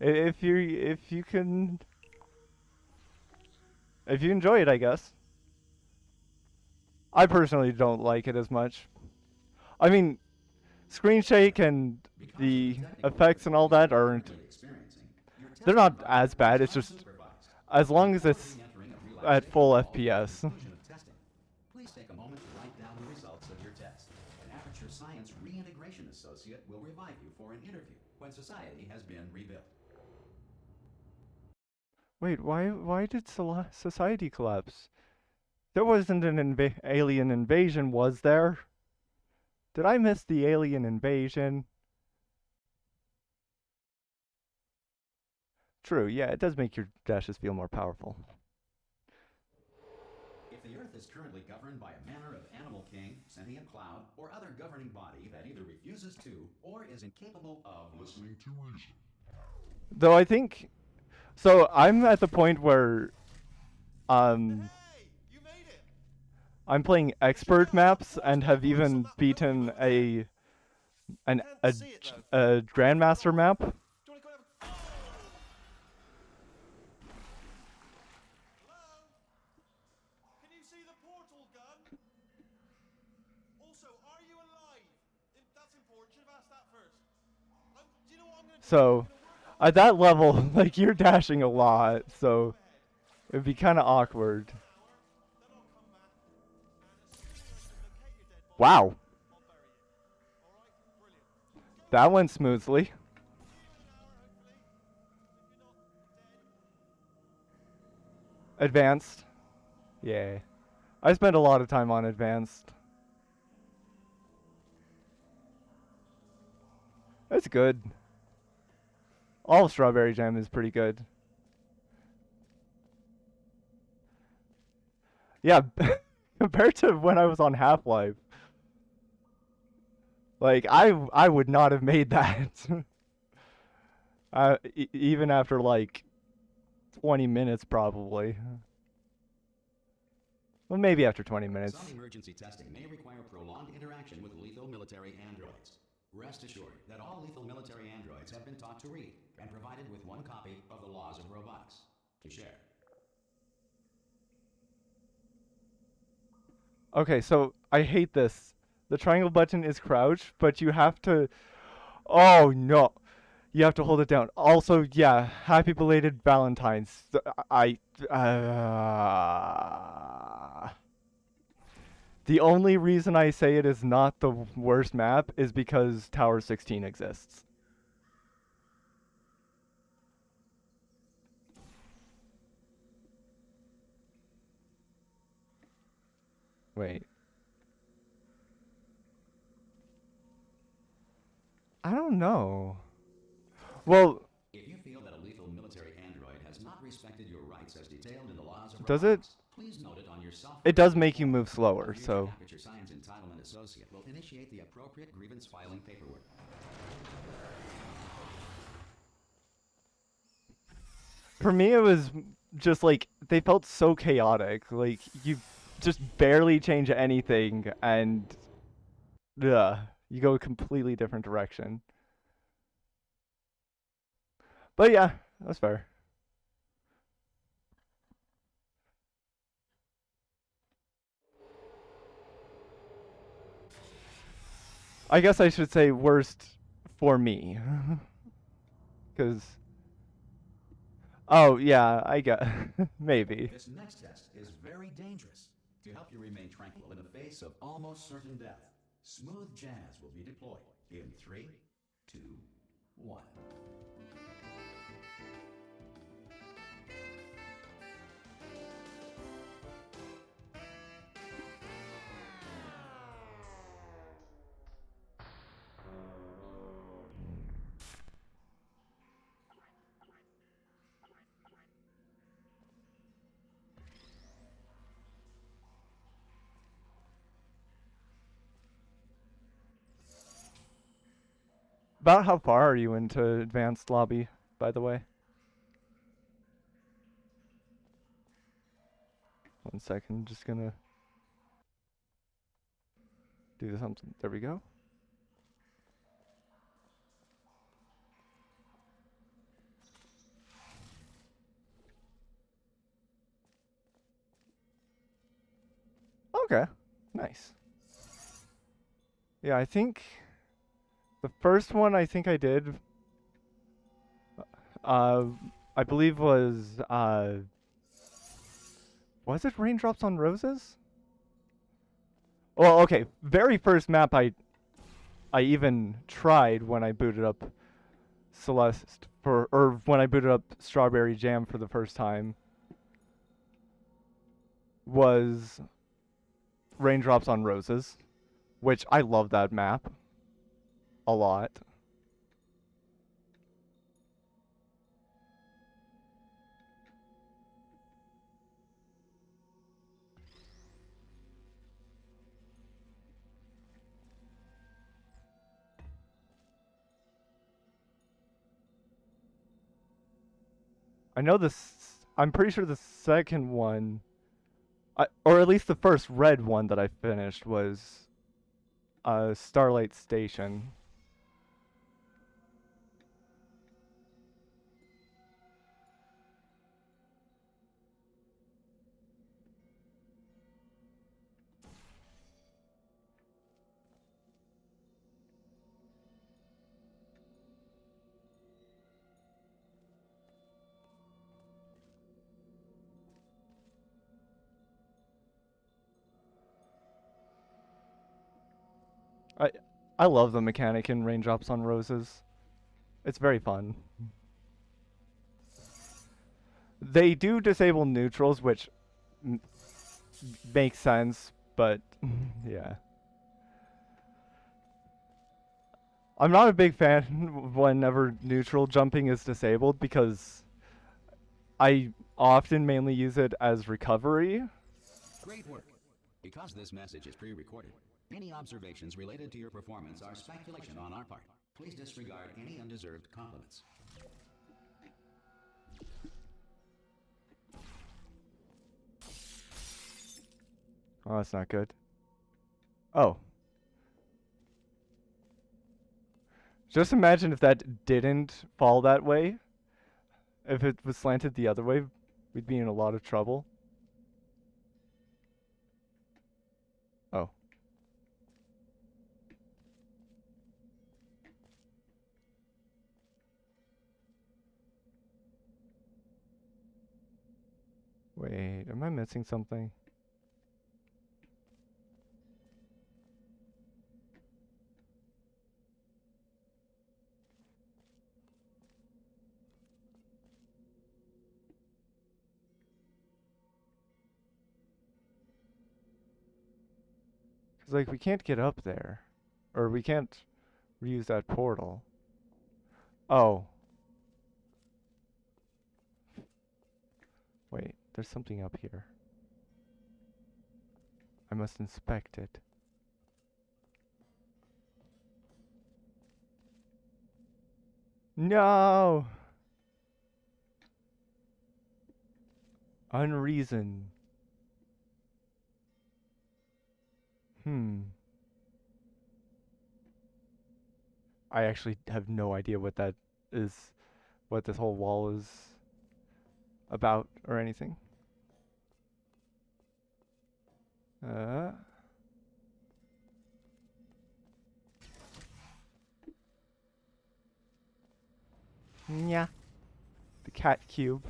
if you can, if you enjoy it, I guess. I personally don't like it as much. I mean, screen shake and the effects and all that aren't, they're not as bad. It's just as long as it's at full FPS. Please take a moment to write down the results of your test. An Aperture Science Reintegration Associate will revive you for an interview when society has been rebuilt. Wait, why did society collapse? There wasn't an alien invasion, was there? Did I miss the alien invasion? True, yeah, it does make your dashes feel more powerful. If the Earth is currently governed by a manner of animal king, sentient cloud, or other governing body that either refuses to or is incapable of Listening to reason. Though I think, so I'm at the point where, um, Hey, you made it. I'm playing expert maps and have even beaten a grandmaster map. Do you want to go have a... Hello? Can you see the portal gun? Also, are you alive? That's important. Should have asked that first. Do you know what I'm going to do? So, at that level, like, you're dashing a lot, so it'd be kind of awkward. Wow. That went smoothly. Advanced. Yeah. I spent a lot of time on advanced. It's good. All of Strawberry Jam is pretty good. Yeah, compared to when I was on Half-Life. Like, I would not have made that. Even after, like, 20 minutes, probably. Well, maybe after 20 minutes. Some emergency testing may require prolonged interaction with lethal military androids. Rest assured that all lethal military androids have been taught to read and provided with one copy of the Laws of Robotics to share. Okay, so I hate this. The triangle button is crouch, but you have to... Oh, no. You have to hold it down. Also, yeah, happy belated Valentine's. The only reason I say it is not the worst map is because Tower 16 exists. Wait. I don't know. Well, If you feel that a lethal military android has not respected your rights as detailed in the laws of does it? robotics, please note it on your software. It does make you move A slower, future so. Aperture Science Entitlement Associate will initiate the appropriate grievance filing paperwork. For me, it was just like they felt so chaotic. Like you just barely change anything, and you go a completely different direction. But yeah, that's fair. I guess I should say worst for me, because oh yeah, I get maybe. This next test is very dangerous. To help you remain tranquil in the face of almost certain death, smooth jazz will be deployed in 3, 2, 1. About how far are you into advanced lobby, by the way? 1 second, just gonna do something. There we go. Okay, nice. Yeah, I think the first one I think I did, uh, I believe was it Raindrops on Roses? Well, okay, very first map I even tried when I booted up Celeste or when I booted up Strawberry Jam for the first time was Raindrops on Roses, which I love that map a lot. I know this. I'm pretty sure the second one, or at least the first red one that I finished was Starlight Station. I I love the mechanic in Raindrops on Roses. It's very fun. They do disable neutrals, which makes sense, but yeah. I'm not a big fan whenever neutral jumping is disabled because I often mainly use it as recovery. Great work. Because this message is pre-recorded, any observations related to your performance are speculation on our part. Please disregard any undeserved compliments. Oh, that's not good. Oh. Just imagine if that didn't fall that way. If it was slanted the other way, we'd be in a lot of trouble. Oh. Wait, am I missing something? Cause like we can't get up there, or we can't reuse that portal. Oh, Wait, there's something up here. I must inspect it. No! Unreason. I actually have no idea what that is, what this whole wall is about or anything. Yeah. The cat cube.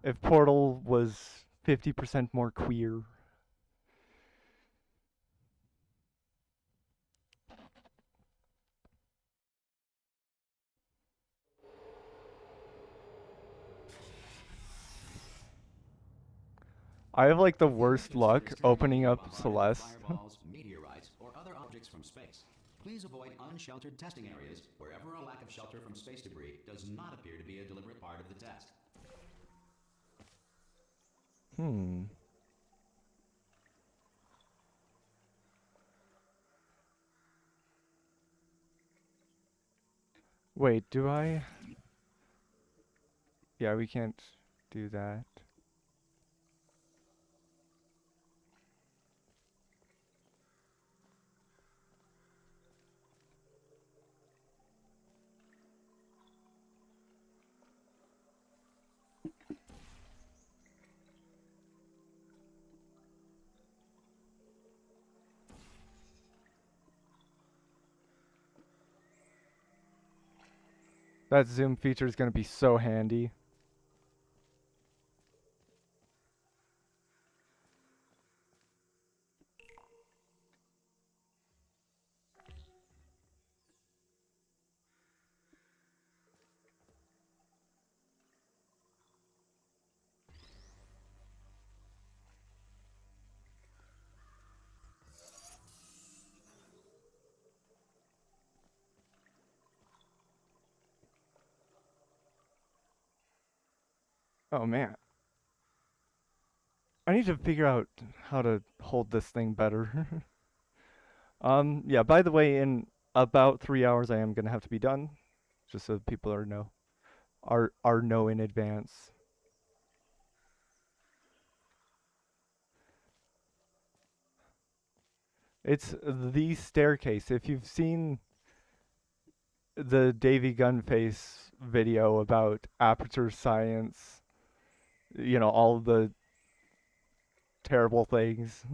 If Portal was 50% more queer. I have like the worst luck opening up Celeste. Fireballs, meteorites, or other objects from space. Please avoid unsheltered testing areas wherever a lack of shelter from space debris does not appear to be a deliberate part of the test. Wait, do I? Yeah, we can't do that. That zoom feature is going to be so handy. Oh man. I need to figure out how to hold this thing better. Yeah, by the way, in about 3 hours I am gonna have to be done. Just so people are know in advance. It's the staircase. If you've seen the Davy Gunface video about aperture science, you know, all the terrible things,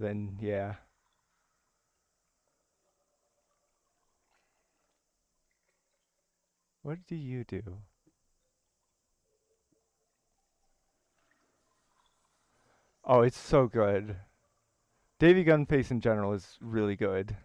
then yeah. What do you do? Oh, it's so good. Davy Gunface in general is really good.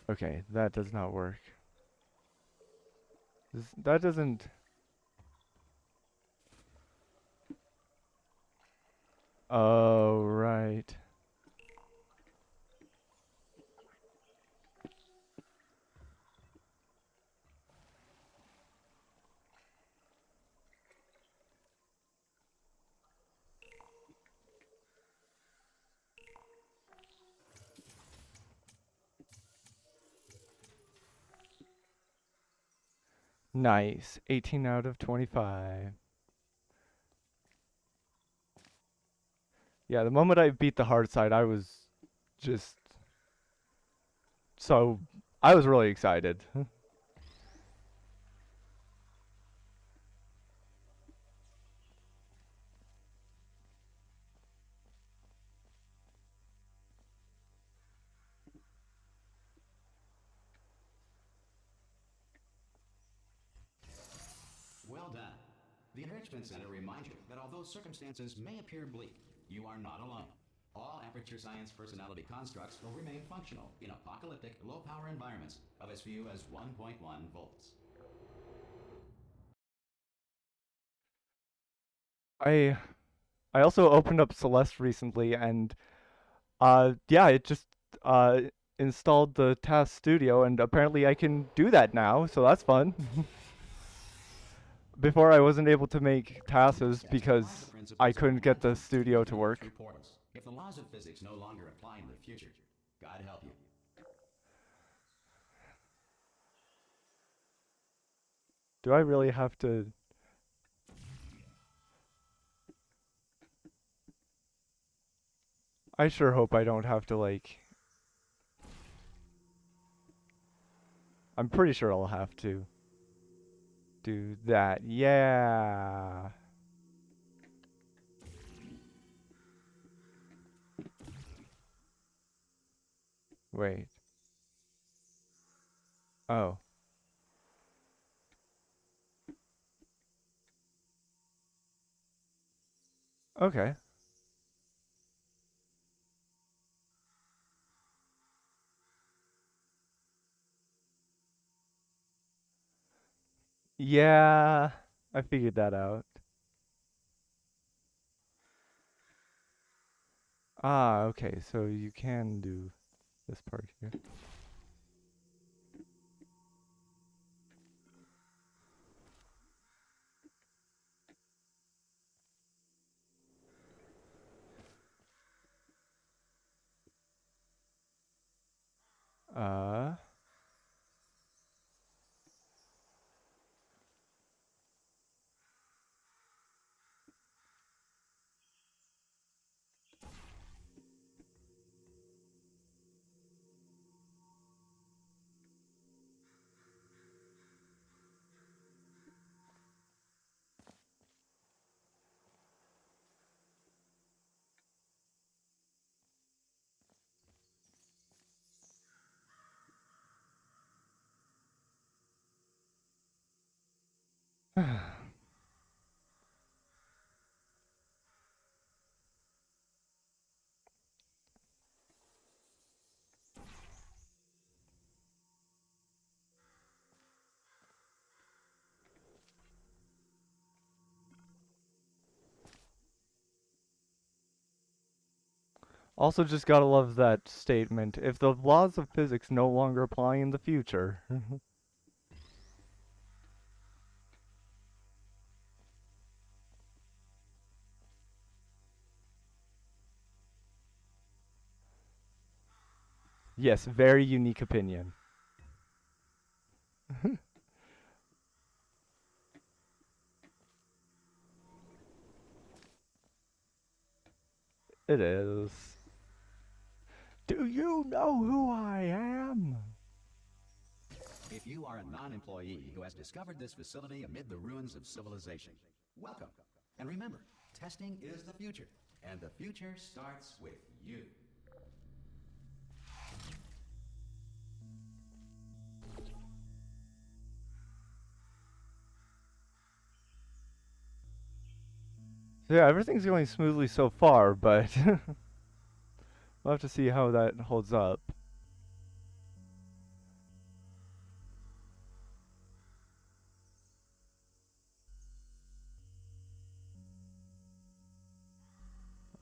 Okay, that does not work. That doesn't... Oh, right. Nice. 18 out of 25. Yeah, the moment I beat the hard side, I was just so... I was really excited. Well done. The Enrichment Center reminds you that although circumstances may appear bleak, You are not alone. All Aperture Science personality constructs will remain functional in apocalyptic, low-power environments of as few as 1.1 volts. I I also opened up Celeste recently, and yeah, it just uh installed the Task Studio, and apparently I can do that now, so that's fun. Before I wasn't able to make tasks Test because apply the I principles of couldn't get the momentum studio to through work. portals. If the laws of physics no longer apply in the future, God help you. Do I really have to? I sure hope I don't have to, like. I'm pretty sure I'll have to do that. Yeah. Wait. Oh. Okay. Yeah. I figured that out. Ah, okay. So you can do this part here. Uh. Also, just gotta love that statement. If the laws of physics no longer apply in the future. Yes, very unique opinion. It is. Do you know who I am? If you are a non-employee who has discovered this facility amid the ruins of civilization, welcome. And remember, testing is the future, and the future starts with you. So yeah, everything's going smoothly so far, but we'll have to see how that holds up.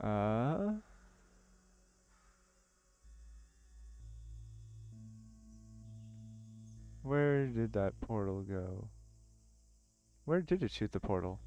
Uh, where did that portal go? Where did it shoot the portal?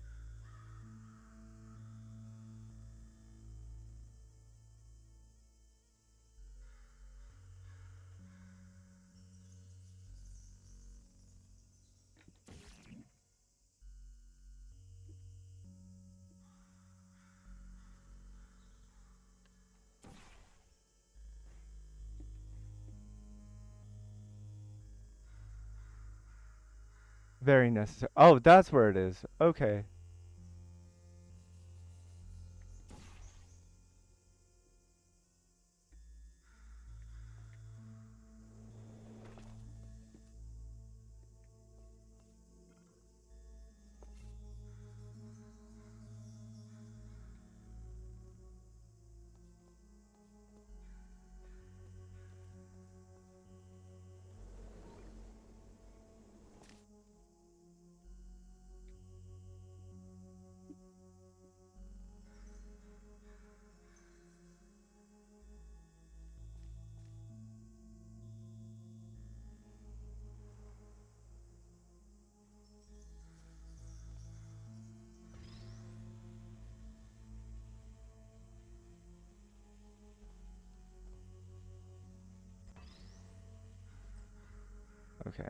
Very necessary. Oh, that's where it is. Okay. Okay.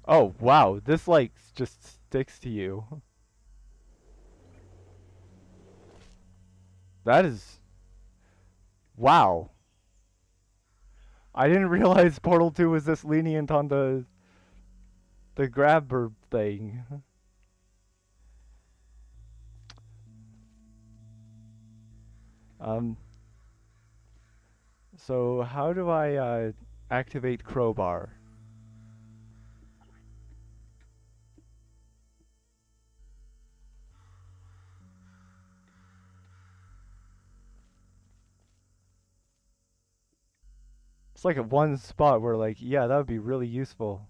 Oh, wow. This, like, just sticks to you. That is... Wow. I didn't realize Portal 2 was this lenient on the grabber thing. Um, so how do I activate Crowbar? It's like at one spot where like, yeah, that would be really useful.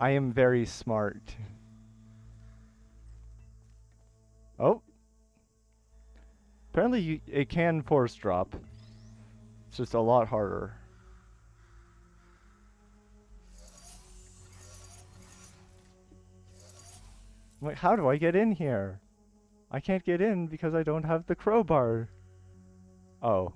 I am very smart. Oh. Apparently it can force drop. It's just a lot harder. Wait, how do I get in here? I can't get in because I don't have the crowbar. Oh.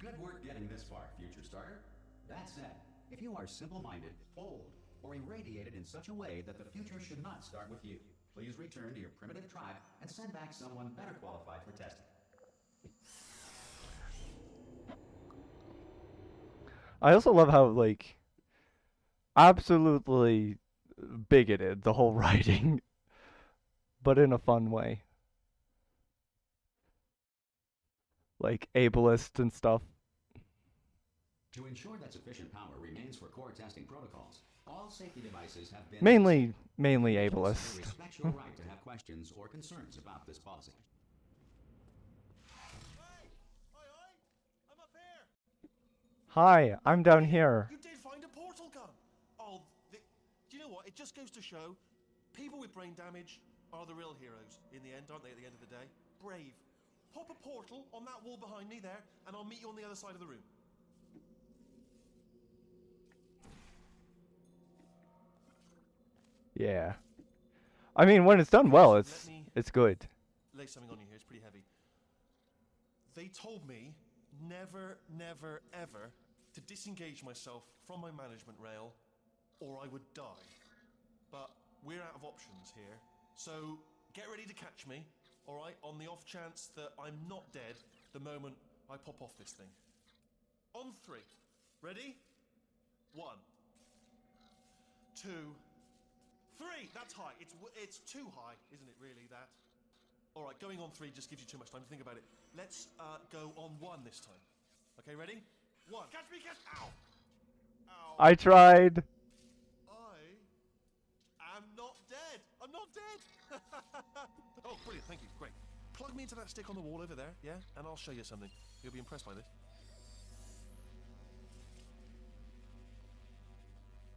Good work getting this far, future starter. That said, if you are simple-minded, old, or irradiated in such a way that the future should not start with you, please return to your primitive tribe and send back someone better qualified for testing. I also love how like absolutely bigoted the whole writing, but in a fun way. Like ableist and stuff. To ensure that sufficient power remains for core testing protocols, all safety devices have been Mainly They ableist. respect your right to have questions or concerns about this policy. Hey! Oi, I'm up here! Hi, I'm down here. You did find a portal gun! Oh, do you know what? It just goes to show people with brain damage are the real heroes in the end, aren't they, at the end of the day? Brave. Pop a portal on that wall behind me there, and I'll meet you on the other side of the room. Yeah. I mean, when it's done well, it's good. Lay something on you here, it's pretty heavy. They told me never, never, ever to disengage myself from my management rail or I would die. But we're out of options here, so get ready to catch me, alright, on the off chance that I'm not dead the moment I pop off this thing. On 3. Ready? 1, 2, 3! That's high. It's too high, isn't it, really, that? Alright, going on 3 just gives you too much time to think about it. Let's go on 1 this time. Okay, ready? 1. Catch me, catch... Ow! Ow. I tried. I am not dead. I'm not dead. Oh, brilliant. Thank you. Great. Plug me into that stick on the wall over there, yeah? And I'll show you something. You'll be impressed by this.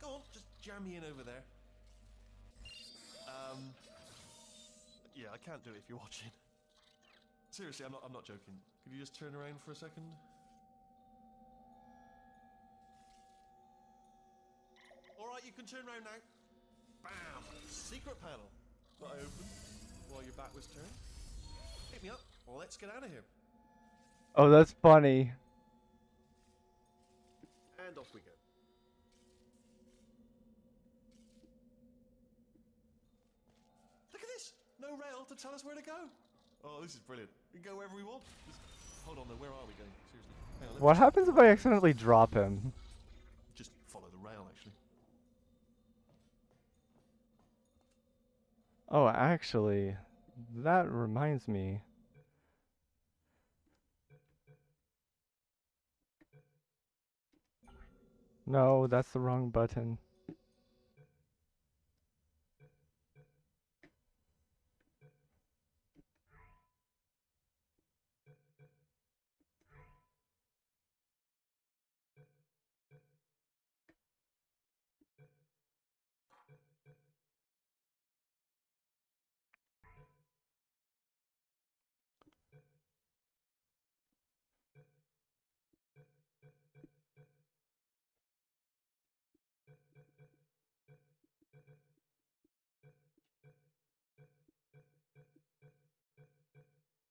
Go on, just jam me in over there. Yeah, I can't do it if you're watching. Seriously, I'm not joking. Could you just turn around for a second? you can turn around now. Bam! Secret panel. That I opened while your back was turned. Pick me up. Well, let's get out of here. Oh, that's funny. And off we go. Look at this! No rail to tell us where to go. Oh, this is brilliant. We can go wherever we want. Hold on though, where are we going? Seriously. Hang on, let me What happens if I accidentally drop him? just follow the rail, actually. Oh, actually, that reminds me. No, that's the wrong button.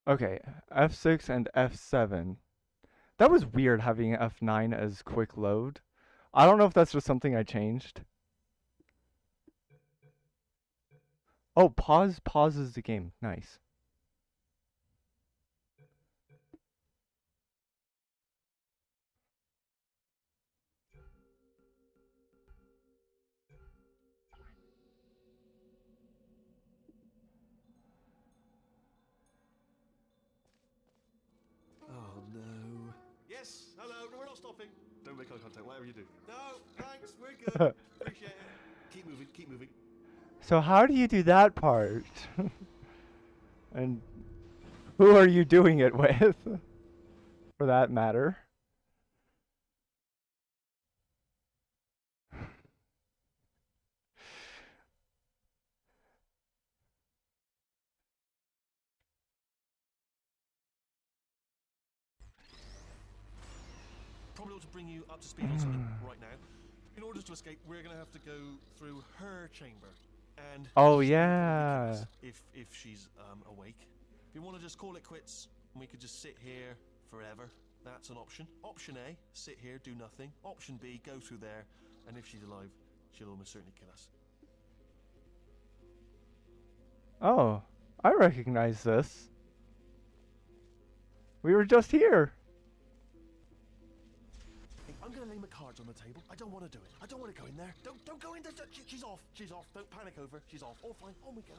Okay, F6 and F7. That was weird having F9 as quick load. I don't know if that's just something I changed. Oh, pause pauses the game. Nice. Oh no. Yes, hello, no, we're not stopping. Don't make eye contact, whatever you do. No, thanks, we're good. Appreciate it. Keep moving, keep moving. So how do you do that part? And who are you doing it with? For that matter. Probably ought to bring you up to speed on something right now. In order to escape, we're going to have to go through her chamber. And Oh, she'll yeah. kill us if she's awake. If you want to just call it quits, and we could just sit here forever, that's an option. Option A, sit here, do nothing. Option B, go through there, and if she's alive, she'll almost certainly kill us. Oh, I recognize this. We were just here. Hey, I'm going to lay my cards on the table. I don't want to do it. I don't want to go in there. Don't go in there. She's off. She's off. Don't panic over. She's off. All fine. On we go.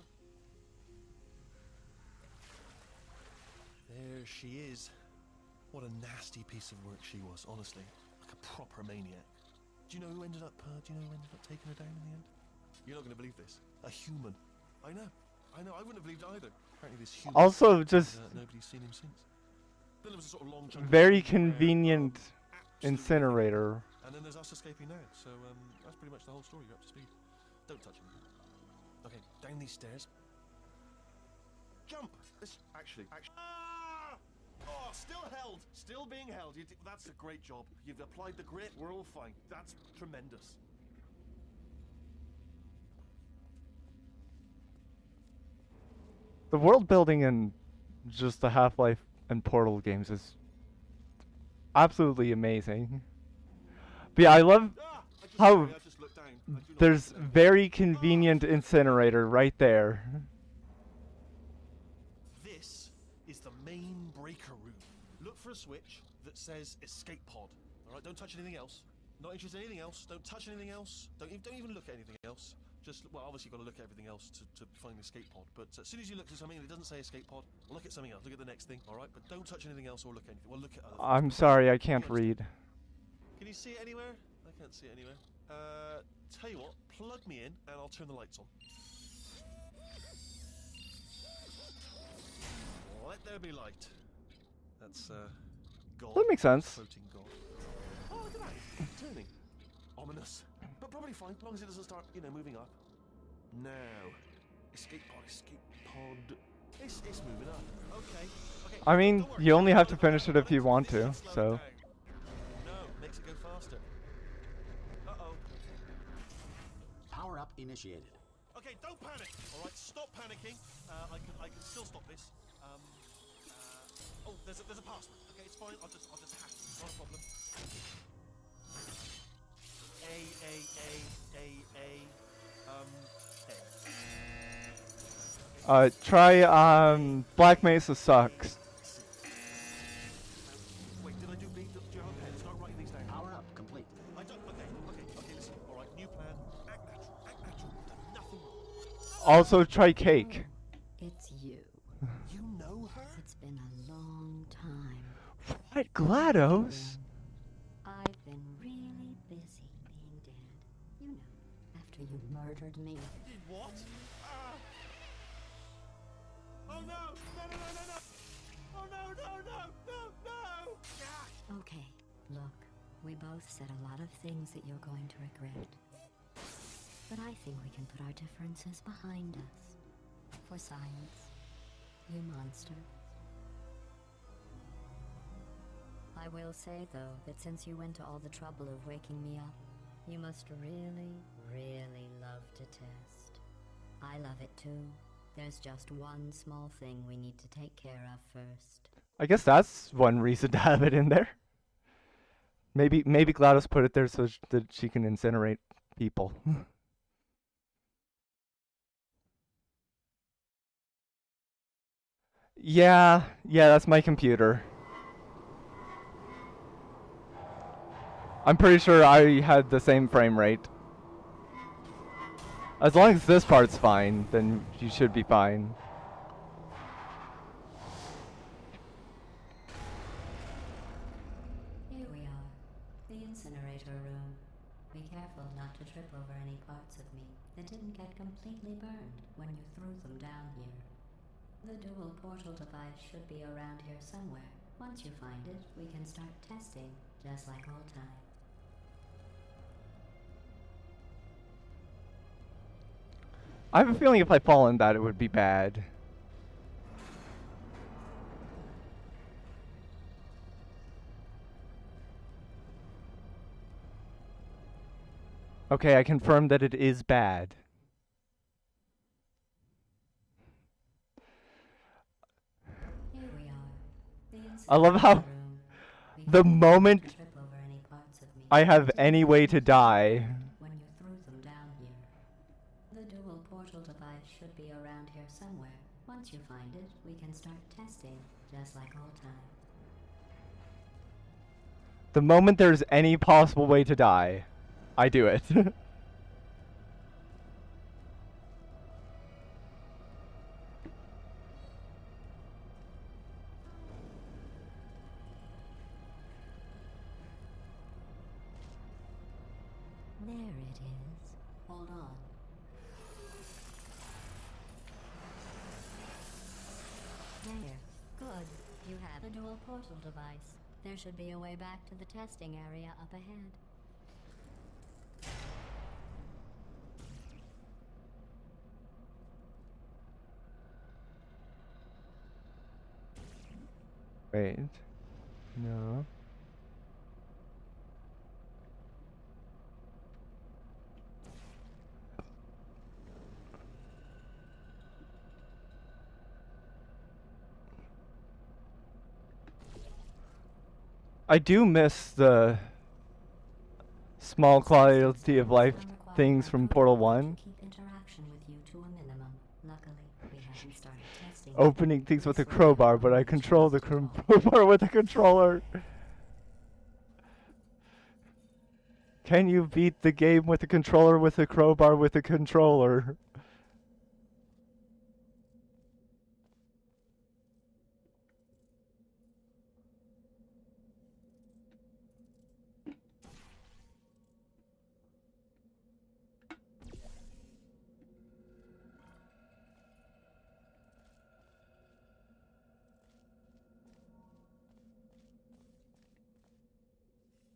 There she is. What a nasty piece of work she was, honestly. Like a proper maniac. Do you know who ended up taking her down in the end? You're not going to believe this. A human. I know. I wouldn't have believed either. Apparently this human. Also, just nobody's seen him since. Then there was a sort of long chunk of very time where, convenient absolutely incinerator. and then there's us escaping now. So that's pretty much the whole story. You're up to speed. Don't touch anything. Okay, down these stairs. Jump. This actually. Ah! Oh, still held. Still being held. That's a great job. You've applied the grit. We're all fine. That's tremendous. The world building in just the Half-Life and Portal games is absolutely amazing. But yeah, I love how there's very convenient incinerator right there. This is the main breaker room. Look for a switch that says escape pod. All right, don't touch anything else. Not interested in anything else. Don't touch anything else. Don't even look at anything else. Just, well, obviously you've got to look at everything else to find the escape pod. But as soon as you look at something and it doesn't say escape pod, look at something else. Look at the next thing, all right? But don't touch anything else or look at anything. Well, look at other things. I'm sorry, I can't read. Can you see it anywhere? I can't see it anywhere. Tell you what, plug me in and I'll turn the lights on. Let there be light. That's, God. That makes sense. Floating God. Oh, look at that. Turning. Ominous. But probably fine, as long as it doesn't start, moving up. Now. Escape pod. It's moving up. Okay. I mean, you only have to finish it if you want to, so. No, makes it go faster. Uh-oh. initiated. Okay, don't panic. All right, stop panicking. I can still stop this. Oh, there's a password. Okay, it's fine. I'll just hack it. Not a problem. A. Try Black Mesa sucks. Wait, did I do B? Do you have a pen? Start writing these down. Power up complete. I don't. Okay. Listen. All right, new plan. Act natural. Act natural. Done nothing wrong. Also try cake. It's you. You know her? It's been a long time. What, GLaDOS? I've been really busy being dead. You know, after you murdered me. Did what? Oh no! No! Oh no! Yeah. Okay, look, we both said a lot of things that you're going to regret. But I think we can put our differences behind us. For science, you monster. I will say, though, that since you went to all the trouble of waking me up, you must really, really love to test. I love it too. There's just one small thing we need to take care of first. I guess that's one reason to have it in there. Maybe GLaDOS put it there so that she can incinerate people. Yeah, that's my computer. I'm pretty sure I had the same frame rate. As long as this part's fine, then you should be fine. Here we are, the incinerator room. Be careful not to trip over any parts of me that didn't get completely burned when you threw them down here. The dual portal device should be around here somewhere. Once you find it, we can start testing, just like old times. I have a feeling if I fall in that, it would be bad. Okay, I confirm that it is bad. Here we are. I love how the moment I have any way to die. When you threw them down here. The dual portal device should be around here somewhere. Once you find it, we can start testing, just like old times. The moment there's any possible way to die, I do it. There it is. Hold on. There. Good. You have a dual portal device. There should be a way back to the testing area up ahead. Wait. No. I do miss the small quality of life things from Portal 1. Keep interaction with you to a minimum. Luckily, we haven't started testing. Opening things with a crowbar, but I control the crowbar with a controller. Can you beat the game with a controller with a crowbar with a controller?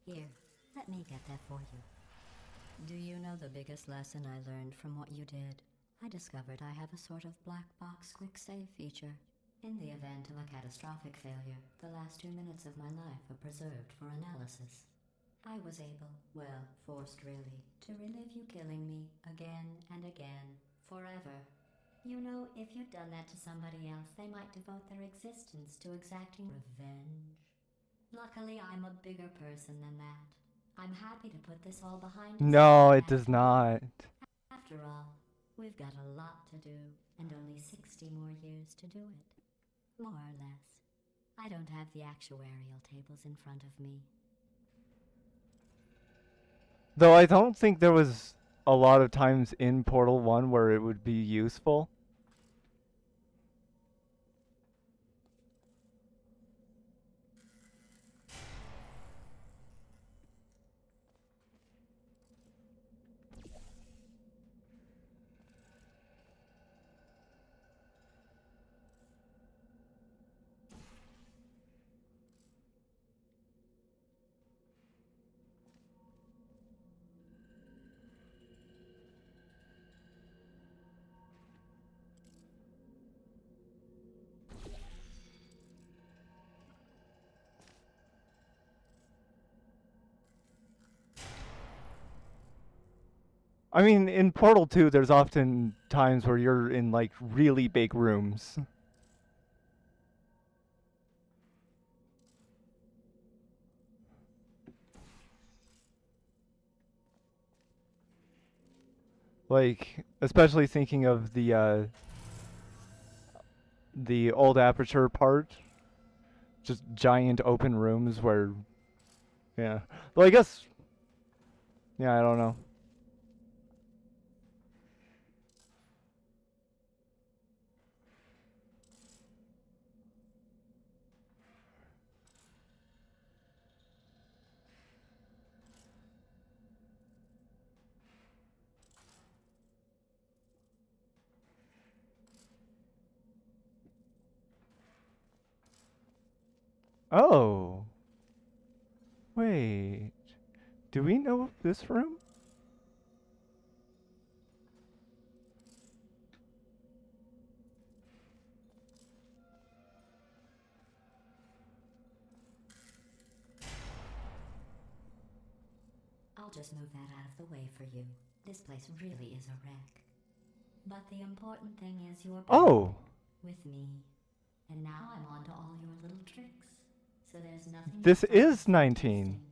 Here, let me get that for you. Do you know the biggest lesson I learned from what you did? I discovered I have a sort of black box quick save feature. In the event of a catastrophic failure, the last 2 minutes of my life are preserved for analysis. I was able, well, forced really, to relive you killing me again and again, forever. You know, if you'd done that to somebody else, they might devote their existence to exacting revenge. Luckily, I'm a bigger person than that. I'm happy to put this all behind us. No, it does not. After all, we've got a lot to do, and only 60 more years to do it. More or less. I don't have the actuarial tables in front of me. Though I don't think there was a lot of times in Portal 1 where it would be useful. I mean, in Portal 2, there's often times where you're in, like, really big rooms. Like, especially thinking of the old Aperture part. Just giant open rooms where, yeah. Well, I guess, yeah, I don't know. Oh. Wait. Do we know this room? I'll just move that out of the way for you. This place really is a wreck. But the important thing is you're back Oh. with me. And now I'm on to all your little tricks. So there's nothing This but is fun 19. testing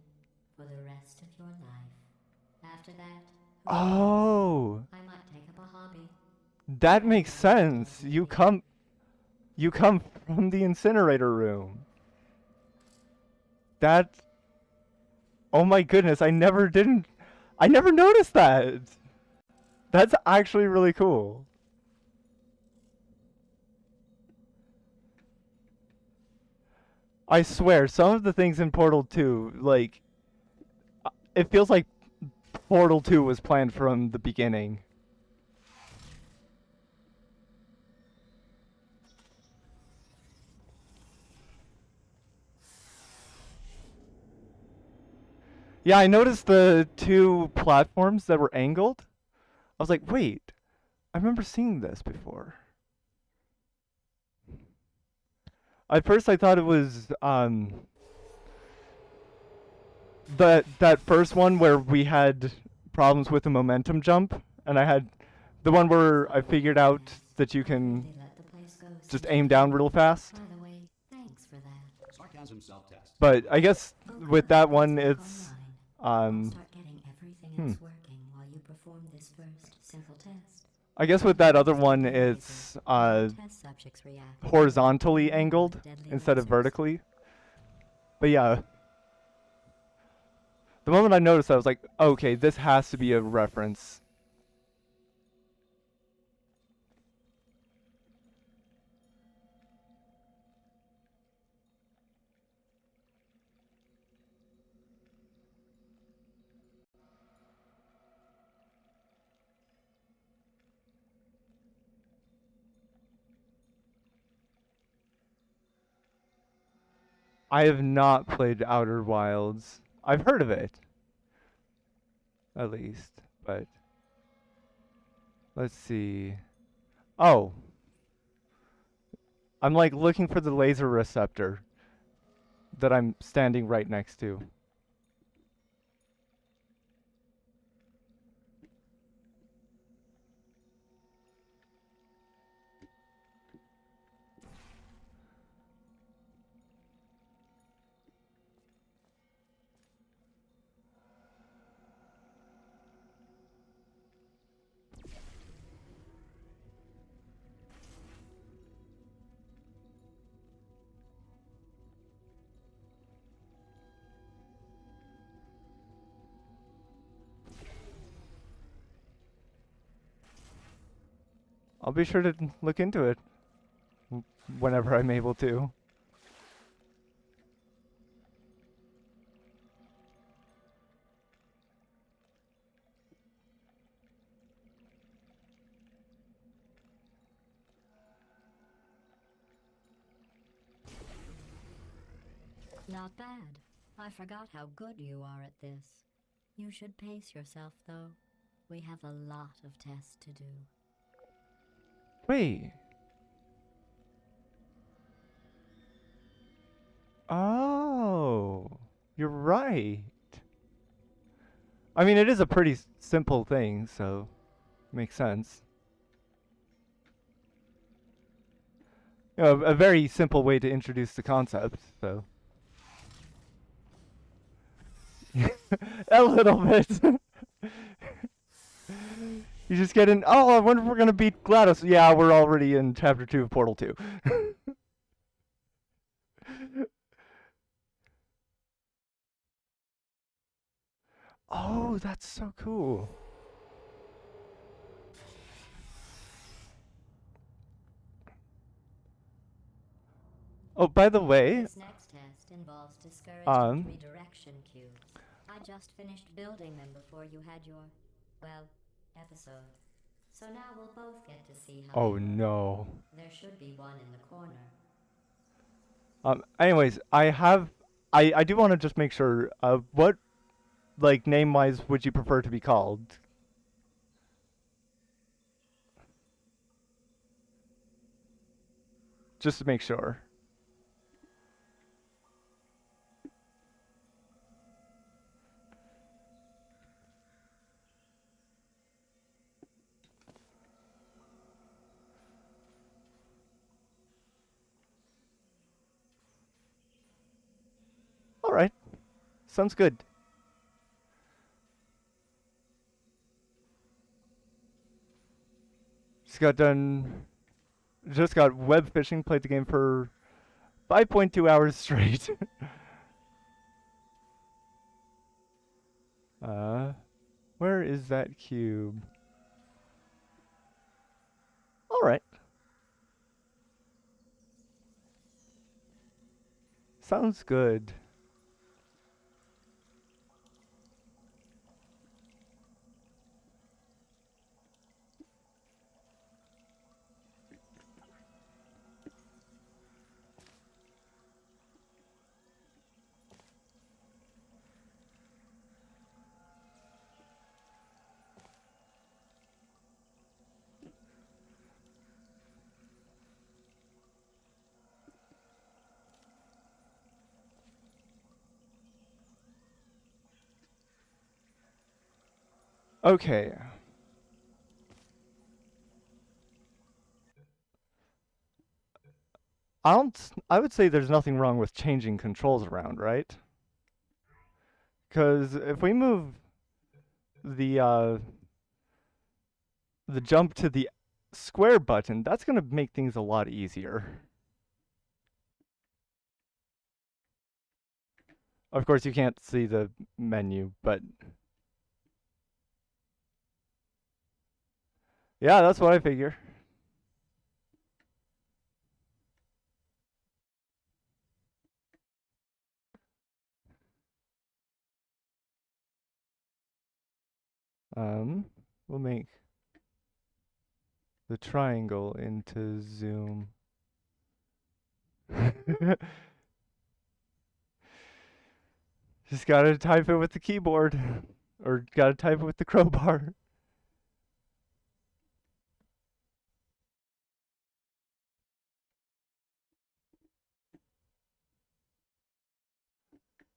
for the rest of your life. After that, who Oh. knows? I might take up a hobby. That makes sense. You come from the incinerator room. That, oh my goodness, I never noticed that. That's actually really cool. I swear, some of the things in Portal 2, like, it feels like Portal 2 was planned from the beginning. Yeah, I noticed the two platforms that were angled. I was like, wait, I remember seeing this before. At first I thought it was that first one where we had problems with the momentum jump, and I had the one where I figured out that you can They let the place go just since aim you down did. real fast. By the way, thanks for that. Sarcasm self-test. But I guess Oh, with good. that Let's one, look it's online. I'll start getting everything hmm. else working while you perform this first simple test. I guess with that other one, it's Test subjects react horizontally angled deadly instead of lasers. vertically. But yeah, the moment I noticed that, I was like, okay, this has to be a reference. I have not played Outer Wilds. I've heard of it, at least. But let's see. Oh, I'm like looking for the laser receptor that I'm standing right next to. I'll be sure to look into it whenever I'm able to. Not bad. I forgot how good you are at this. You should pace yourself, though. We have a lot of tests to do. Wait. Oh, you're right. I mean, it is a pretty simple thing, so makes sense. You know, a very simple way to introduce the concept, so. A little bit. You just get in, oh, I wonder if we're gonna beat GLaDOS. Yeah, we're already in Chapter 2 of Portal 2. Oh, that's so cool. Oh, by the way, This next test involves discouraged redirection cubes. I just finished building them before you had your, well, episode. So now we'll both get to see how oh they work. no. There should be one in the corner. Anyways, I do want to just make sure, what, like, name-wise would you prefer to be called? Just to make sure. Alright. Sounds good. Just got web fishing, played the game for 5.2 hours straight. Where is that cube? Alright. Sounds good. Okay. I would say there's nothing wrong with changing controls around, right? Because if we move the jump to the square button, that's gonna make things a lot easier. Of course, you can't see the menu, but yeah, that's what I figure. We'll make the triangle into zoom. Just gotta type it with the keyboard, or gotta type it with the crowbar.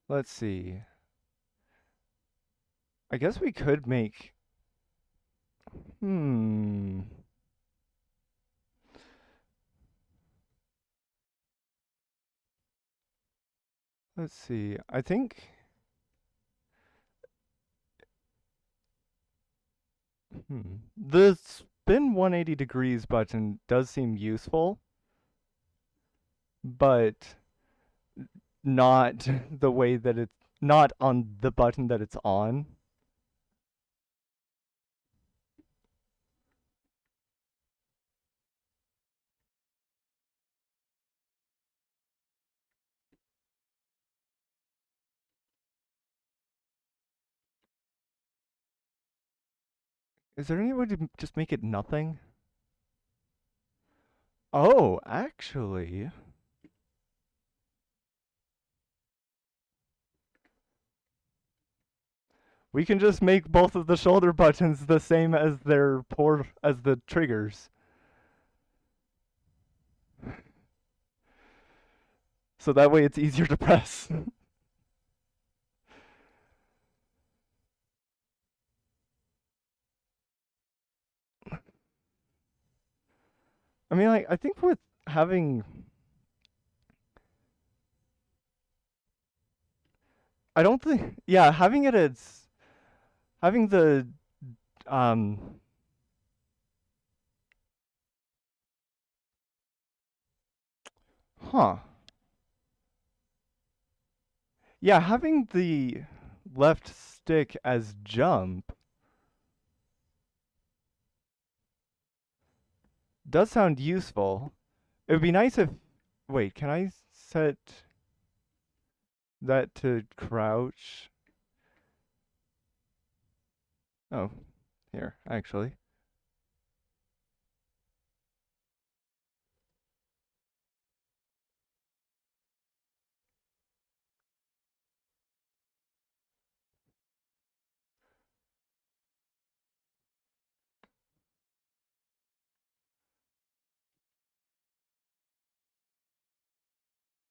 Let's see. I guess we could make. Let's see. I think. The spin 180 degrees button does seem useful, but not the way that it's not on the button that it's on. Is there any way to just make it nothing? Oh, actually. We can just make both of the shoulder buttons the same as their as the triggers. So that way it's easier to press. I mean, like, I think with having, I don't think, yeah, having it as, having the, um, huh. Yeah, having the left stick as jump does sound useful. It would be nice if, wait, can I set that to crouch? Oh, here, actually.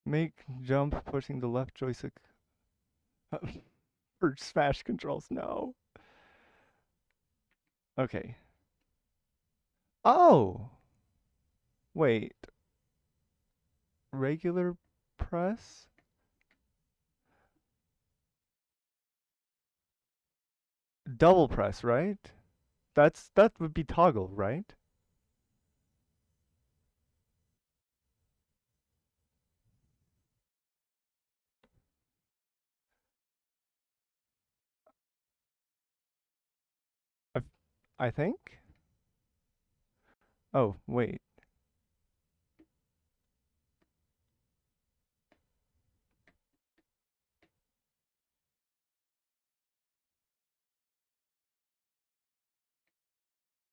Make jump pushing the left joystick for smash controls. No. Okay. Oh, wait. Regular press? Double press, right? That would be toggle, right? I I think. Oh, wait.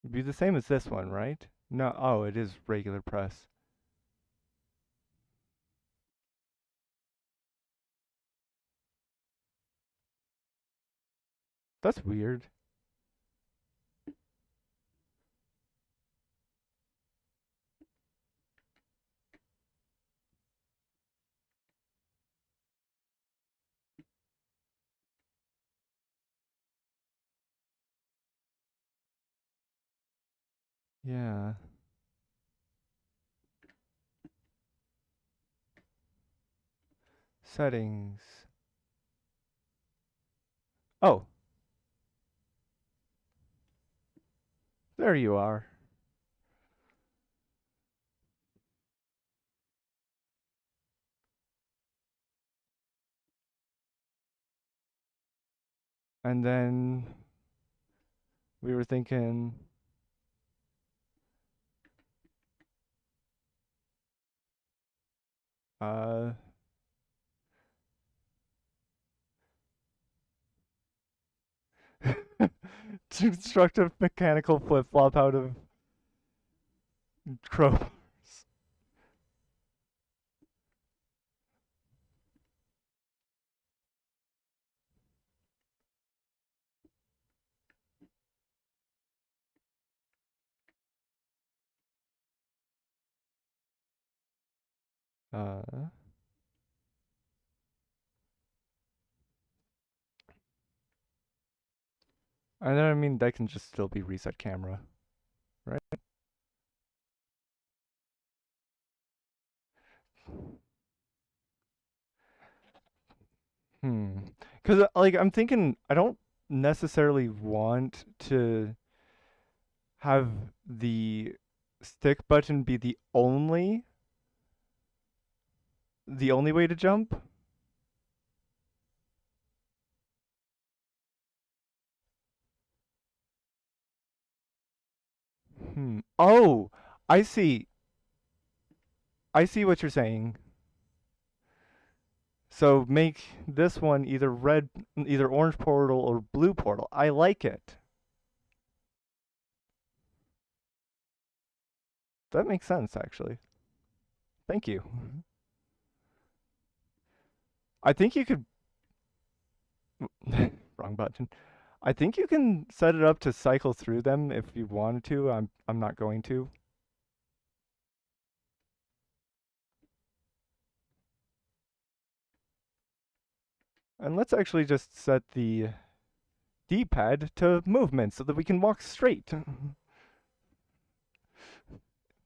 It'd be the same as this one, right? No, oh, it is regular press. That's weird. Yeah. Settings. Oh, there you are. And then we were thinking, uh, to construct a mechanical flip flop out of crowbars. Uh, and then I mean that can just still be reset camera, right? Hmm. Because like I'm thinking, I don't necessarily want to have the stick button be the only way to jump. Hmm. Oh, I see. I see what you're saying. So make this one either orange portal or blue portal. I like it. That makes sense, actually. Thank you. I think you could. Wrong button. I think you can set it up to cycle through them if you wanted to. I'm not going to. And let's actually just set the D-pad to movement so that we can walk straight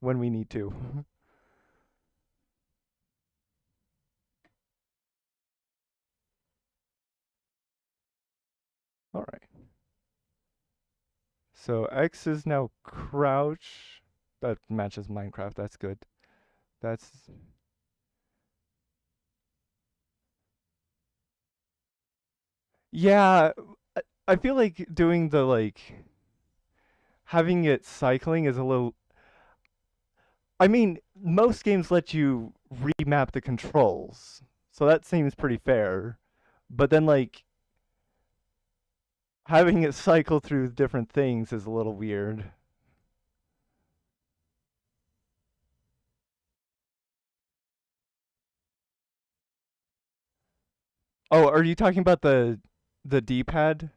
when we need to. All right. So X is now crouch. That matches Minecraft. That's good. That's yeah. I feel like doing the having it cycling is a little. I mean, most games let you remap the controls, so that seems pretty fair. But then having it cycle through different things is a little weird. Oh, are you talking about the D-pad?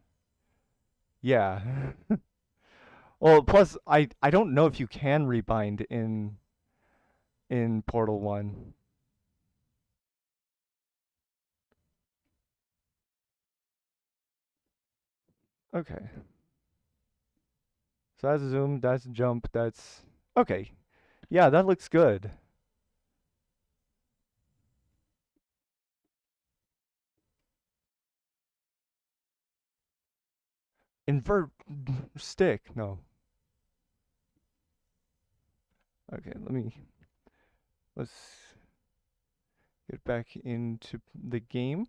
Yeah. Well, plus I don't know if you can rebind in Portal 1. Okay. So that's zoom, that's jump, that's okay. Yeah, that looks good. Invert stick. No. Okay, let's get back into the game.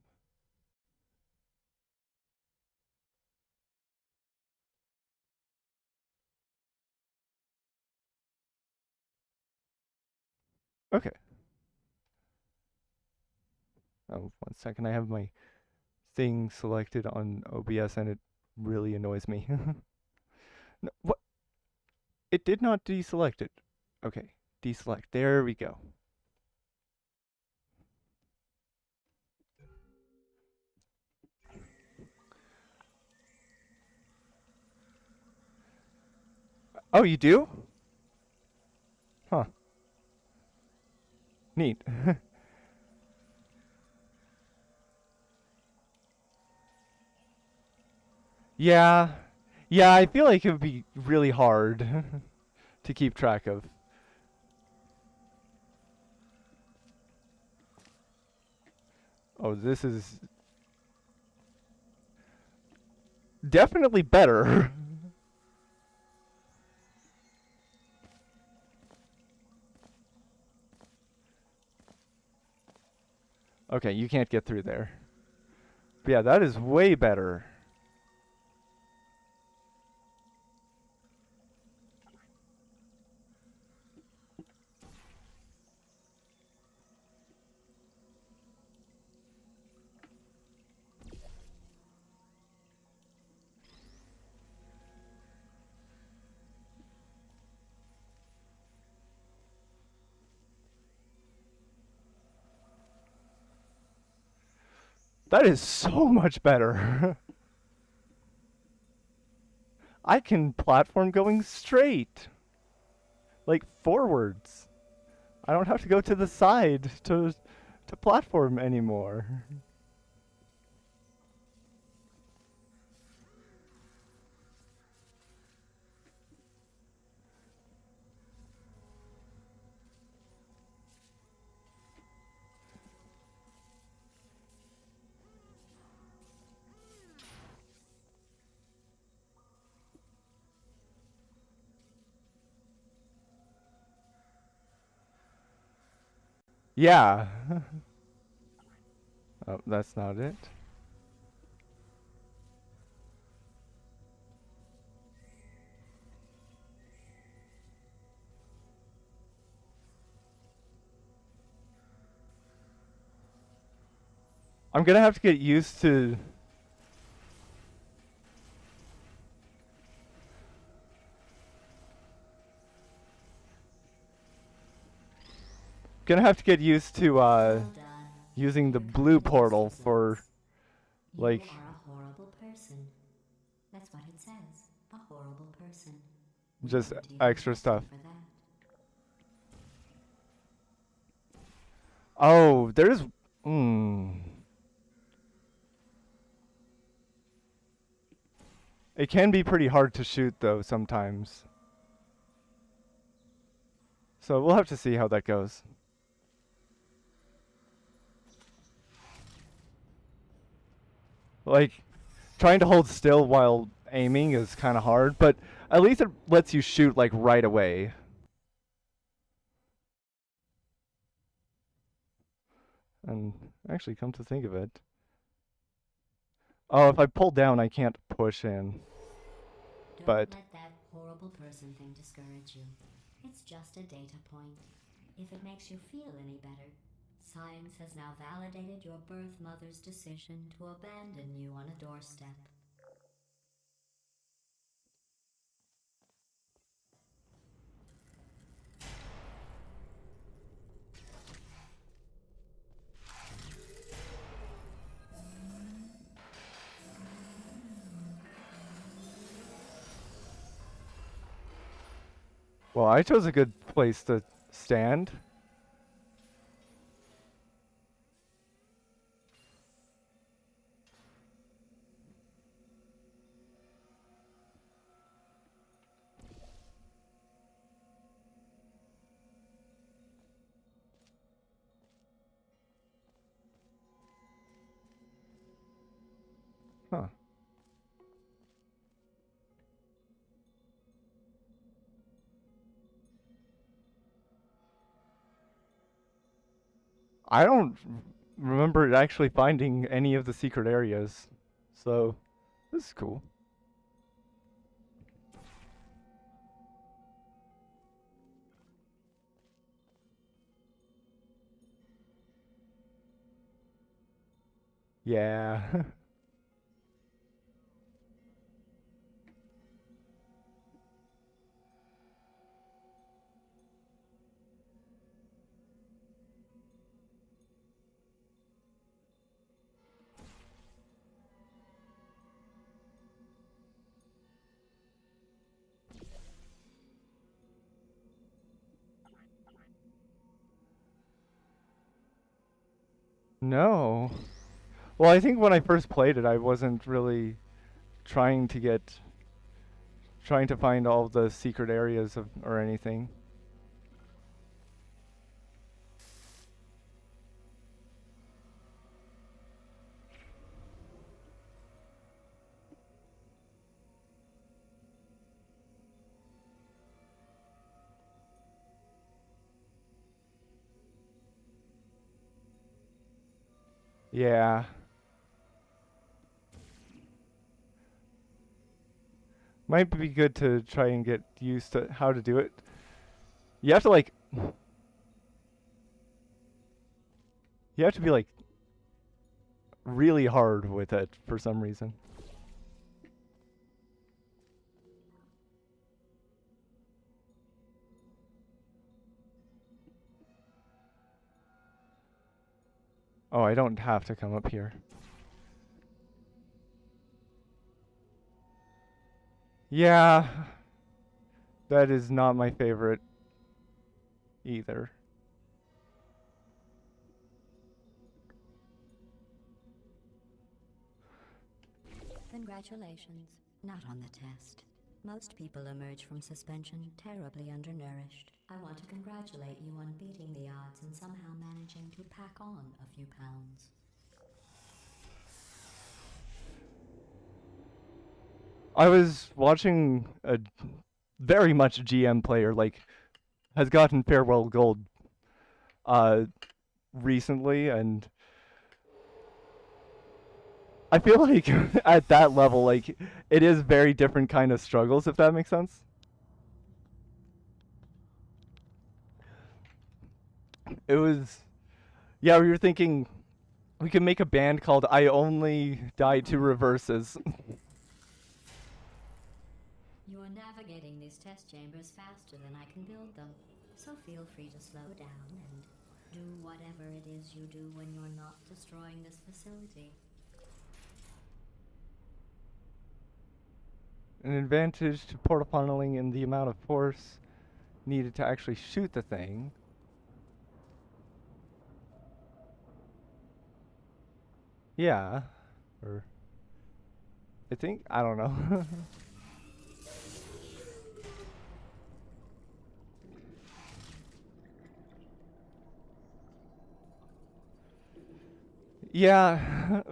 Okay. Oh, 1 second. I have my thing selected on OBS and it really annoys me. No, what? It did not deselect it. Okay, deselect. There we go. Oh, you do? Huh. Neat. Yeah. Yeah, I feel like it would be really hard to keep track of. Oh, this is definitely better. Okay, you can't get through there. But yeah, that is way better. That is so much better. I can platform going straight. Like forwards. I don't have to go to the side to platform anymore. Yeah. Oh, that's not it. I'm gonna have to get used to. Gonna have to get used to Well done. using the You're blue coming to portal these for results. You like are a horrible person. That's what it says. A horrible person. We just won't even extra test you stuff. for that. Oh, there's hmm. It can be pretty hard to shoot though sometimes. So we'll have to see how that goes. Like trying to hold still while aiming is kind of hard, but at least it lets you shoot like right away. And actually, come to think of it, oh, if I pull down, I can't push in. Don't But let that horrible person thing discourage you. It's just a data point. If it makes you feel any better, science has now validated your birth mother's decision to abandon you on a doorstep. well, I chose a good place to stand. Huh. I don't remember actually finding any of the secret areas. So, this is cool. Yeah. No. Well, I think when I first played it, I wasn't really trying to get trying to find all the secret areas of or anything. Yeah. Might be good to try and get used to how to do it. You have to like you have to be like really hard with it for some reason. Oh, I don't have to come up here. Yeah. That is not my favorite either. Congratulations. Not on the test. Most people emerge from suspension terribly undernourished. I want to congratulate you on beating the odds and somehow managing to pack on a few pounds. I was watching a very much GM player like has gotten farewell gold uh recently, and I feel like at that level like it is very different kind of struggles, if that makes sense. It was yeah, we were thinking we could make a band called I Only Die to Reverses. You are navigating these test chambers faster than I can build them, so feel free to slow down and Do whatever it is you do when you're not destroying this facility. An advantage to portal funneling in the amount of force needed to actually shoot the thing. Yeah. Or I think, I don't know. Yeah.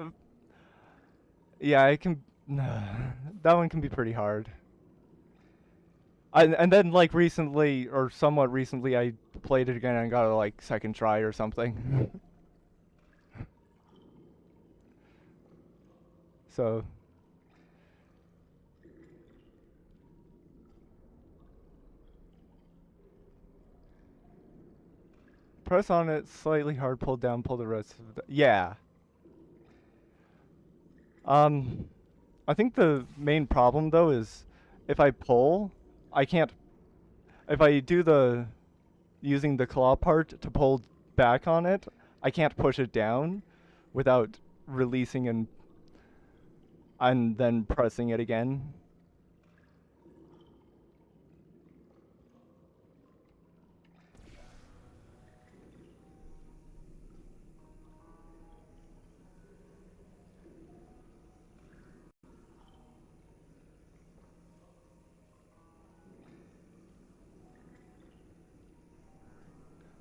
Yeah, it can that one can be pretty hard. And then like recently or somewhat recently I played it again and got a like second try or something. So press on it slightly hard, pull down, pull the rest of the yeah. Um I think the main problem though is if I pull, I can't if I do the using the claw part to pull back on it, I can't push it down without releasing and then pressing it again.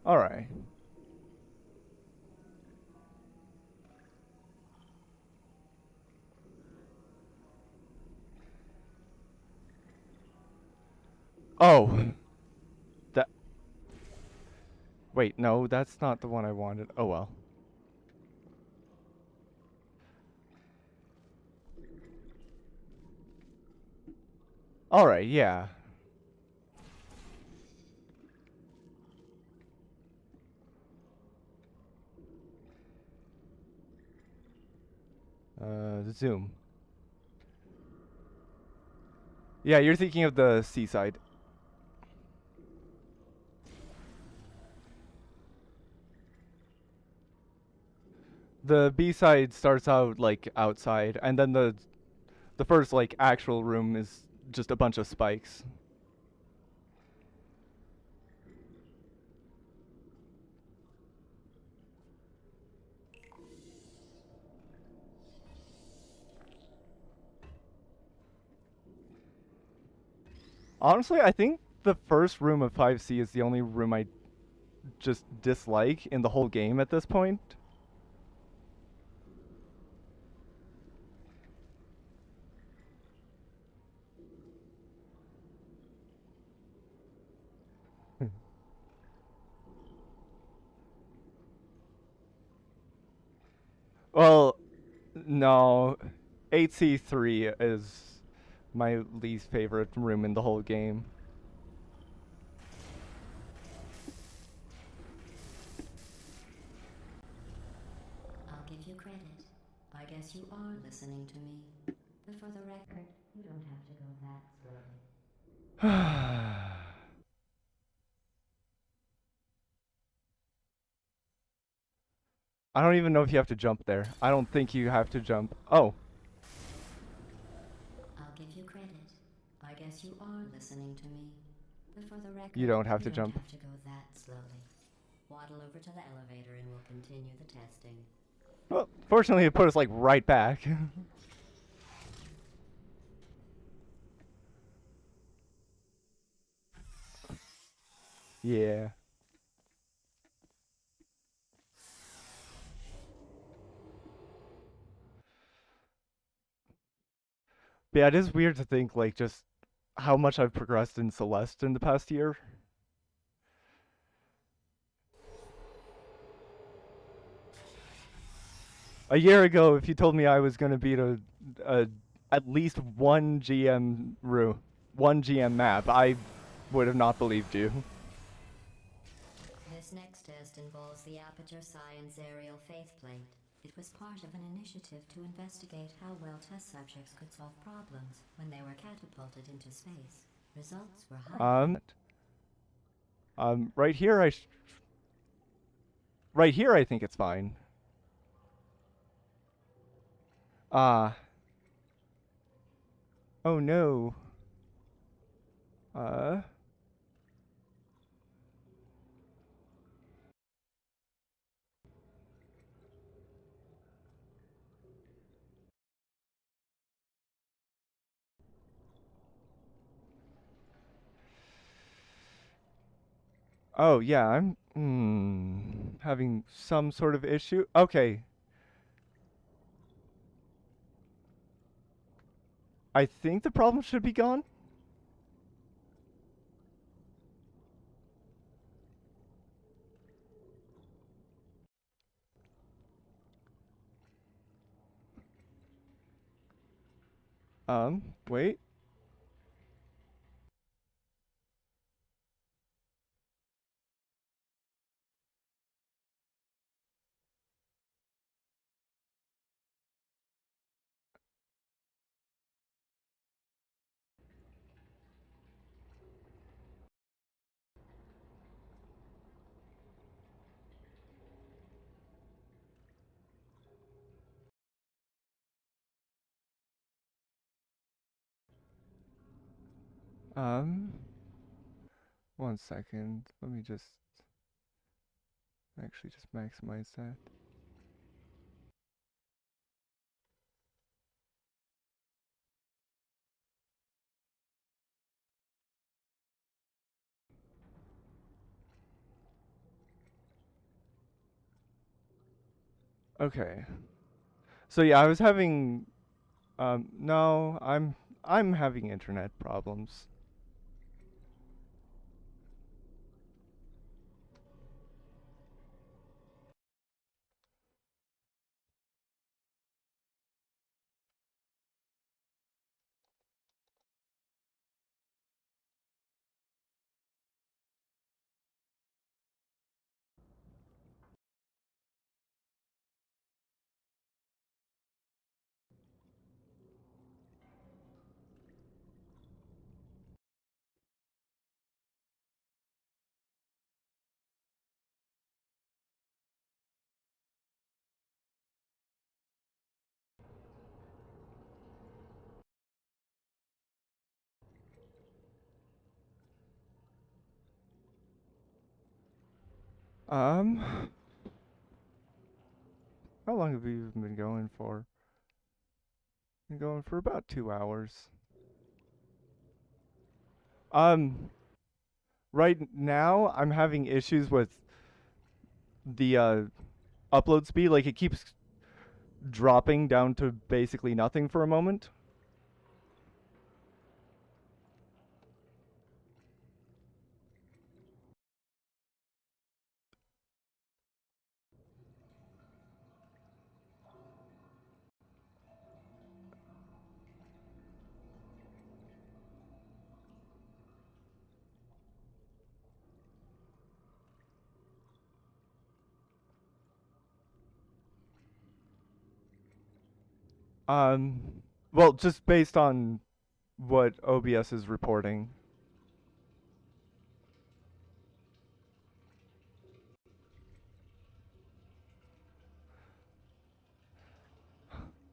All right. Oh. That Wait, no, that's not the one I wanted. Oh well. All right, yeah. Zoom. Yeah, you're thinking of the seaside. The B side starts out like outside, and then the first like actual room is just a bunch of spikes. Honestly, I think the first room of 5C is the only room I just dislike in the whole game at this point. Well, no. 8C3 is my least favorite room in the whole game. I'll give you credit. I guess you are listening to me. But for the record, you don't have to go that slowly. I don't even know if you have to jump there. I don't think you have to jump. Oh. I'll give you credit. I guess you are listening to me. But for the record, You don't have to you jump. don't have to go that slowly. Waddle over to the elevator and we'll continue the testing. Well, fortunately it put us like right back. Yeah. But yeah, it is weird to think like just how much I've progressed in Celeste in the past year. A year ago, if you told me I was going to beat a at least one one GM map, I would have not believed you. This next test involves the Aperture Science Aerial Faithplate. It was part of an initiative to investigate how well test subjects could solve problems when they were catapulted into space. Results were high. Right here, right here, I think it's fine. Ah. Oh no. Uh. Oh yeah, I'm having some sort of issue. Okay. I think the problem should be gone. Wait. Um, 1 second. Let me just actually just maximize that. Okay. So yeah, I was having no, I'm having internet problems. Um, how long have you been going for? Been going for about 2 hours. Um, right now I'm having issues with the upload speed. Like it keeps dropping down to basically nothing for a moment. Well, just based on what OBS is reporting.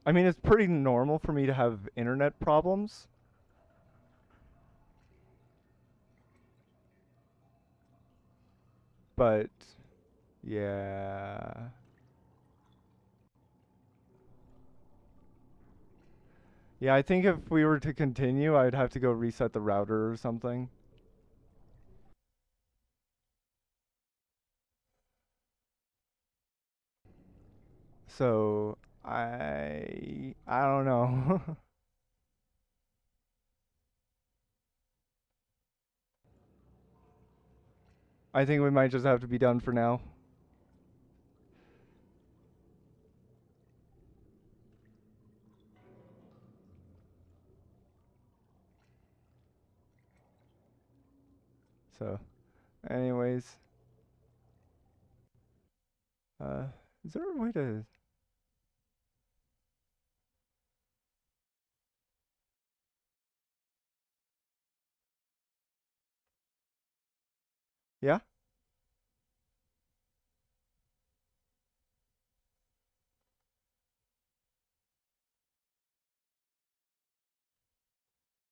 I mean, it's pretty normal for me to have internet problems. But yeah. Yeah, I think if we were to continue, I'd have to go reset the router or something. So, I don't know. I think we might just have to be done for now. So, anyways, uh, is there a way to? Yeah.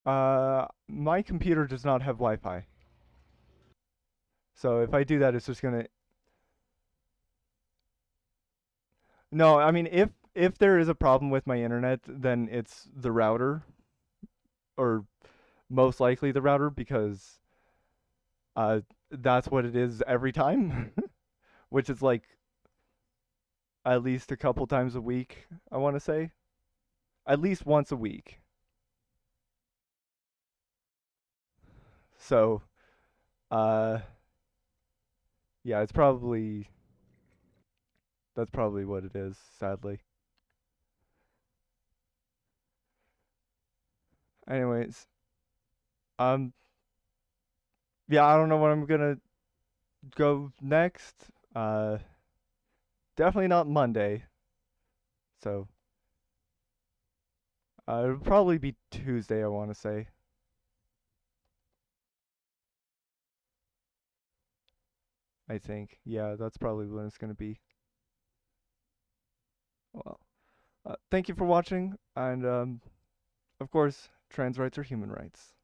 My computer does not have Wi-Fi. So if I do that, it's just gonna. No, I mean if there is a problem with my internet, then it's the router, or most likely the router, because uh that's what it is every time, which is like at least a couple times a week. I want to say at least once a week. So, uh, yeah, it's probably that's probably what it is. Sadly. Anyways, um, yeah, I don't know what I'm gonna go next. Definitely not Monday. So, it'll probably be Tuesday. I want to say. I think. Yeah, that's probably when it's gonna be. Well, thank you for watching, and of course, trans rights are human rights.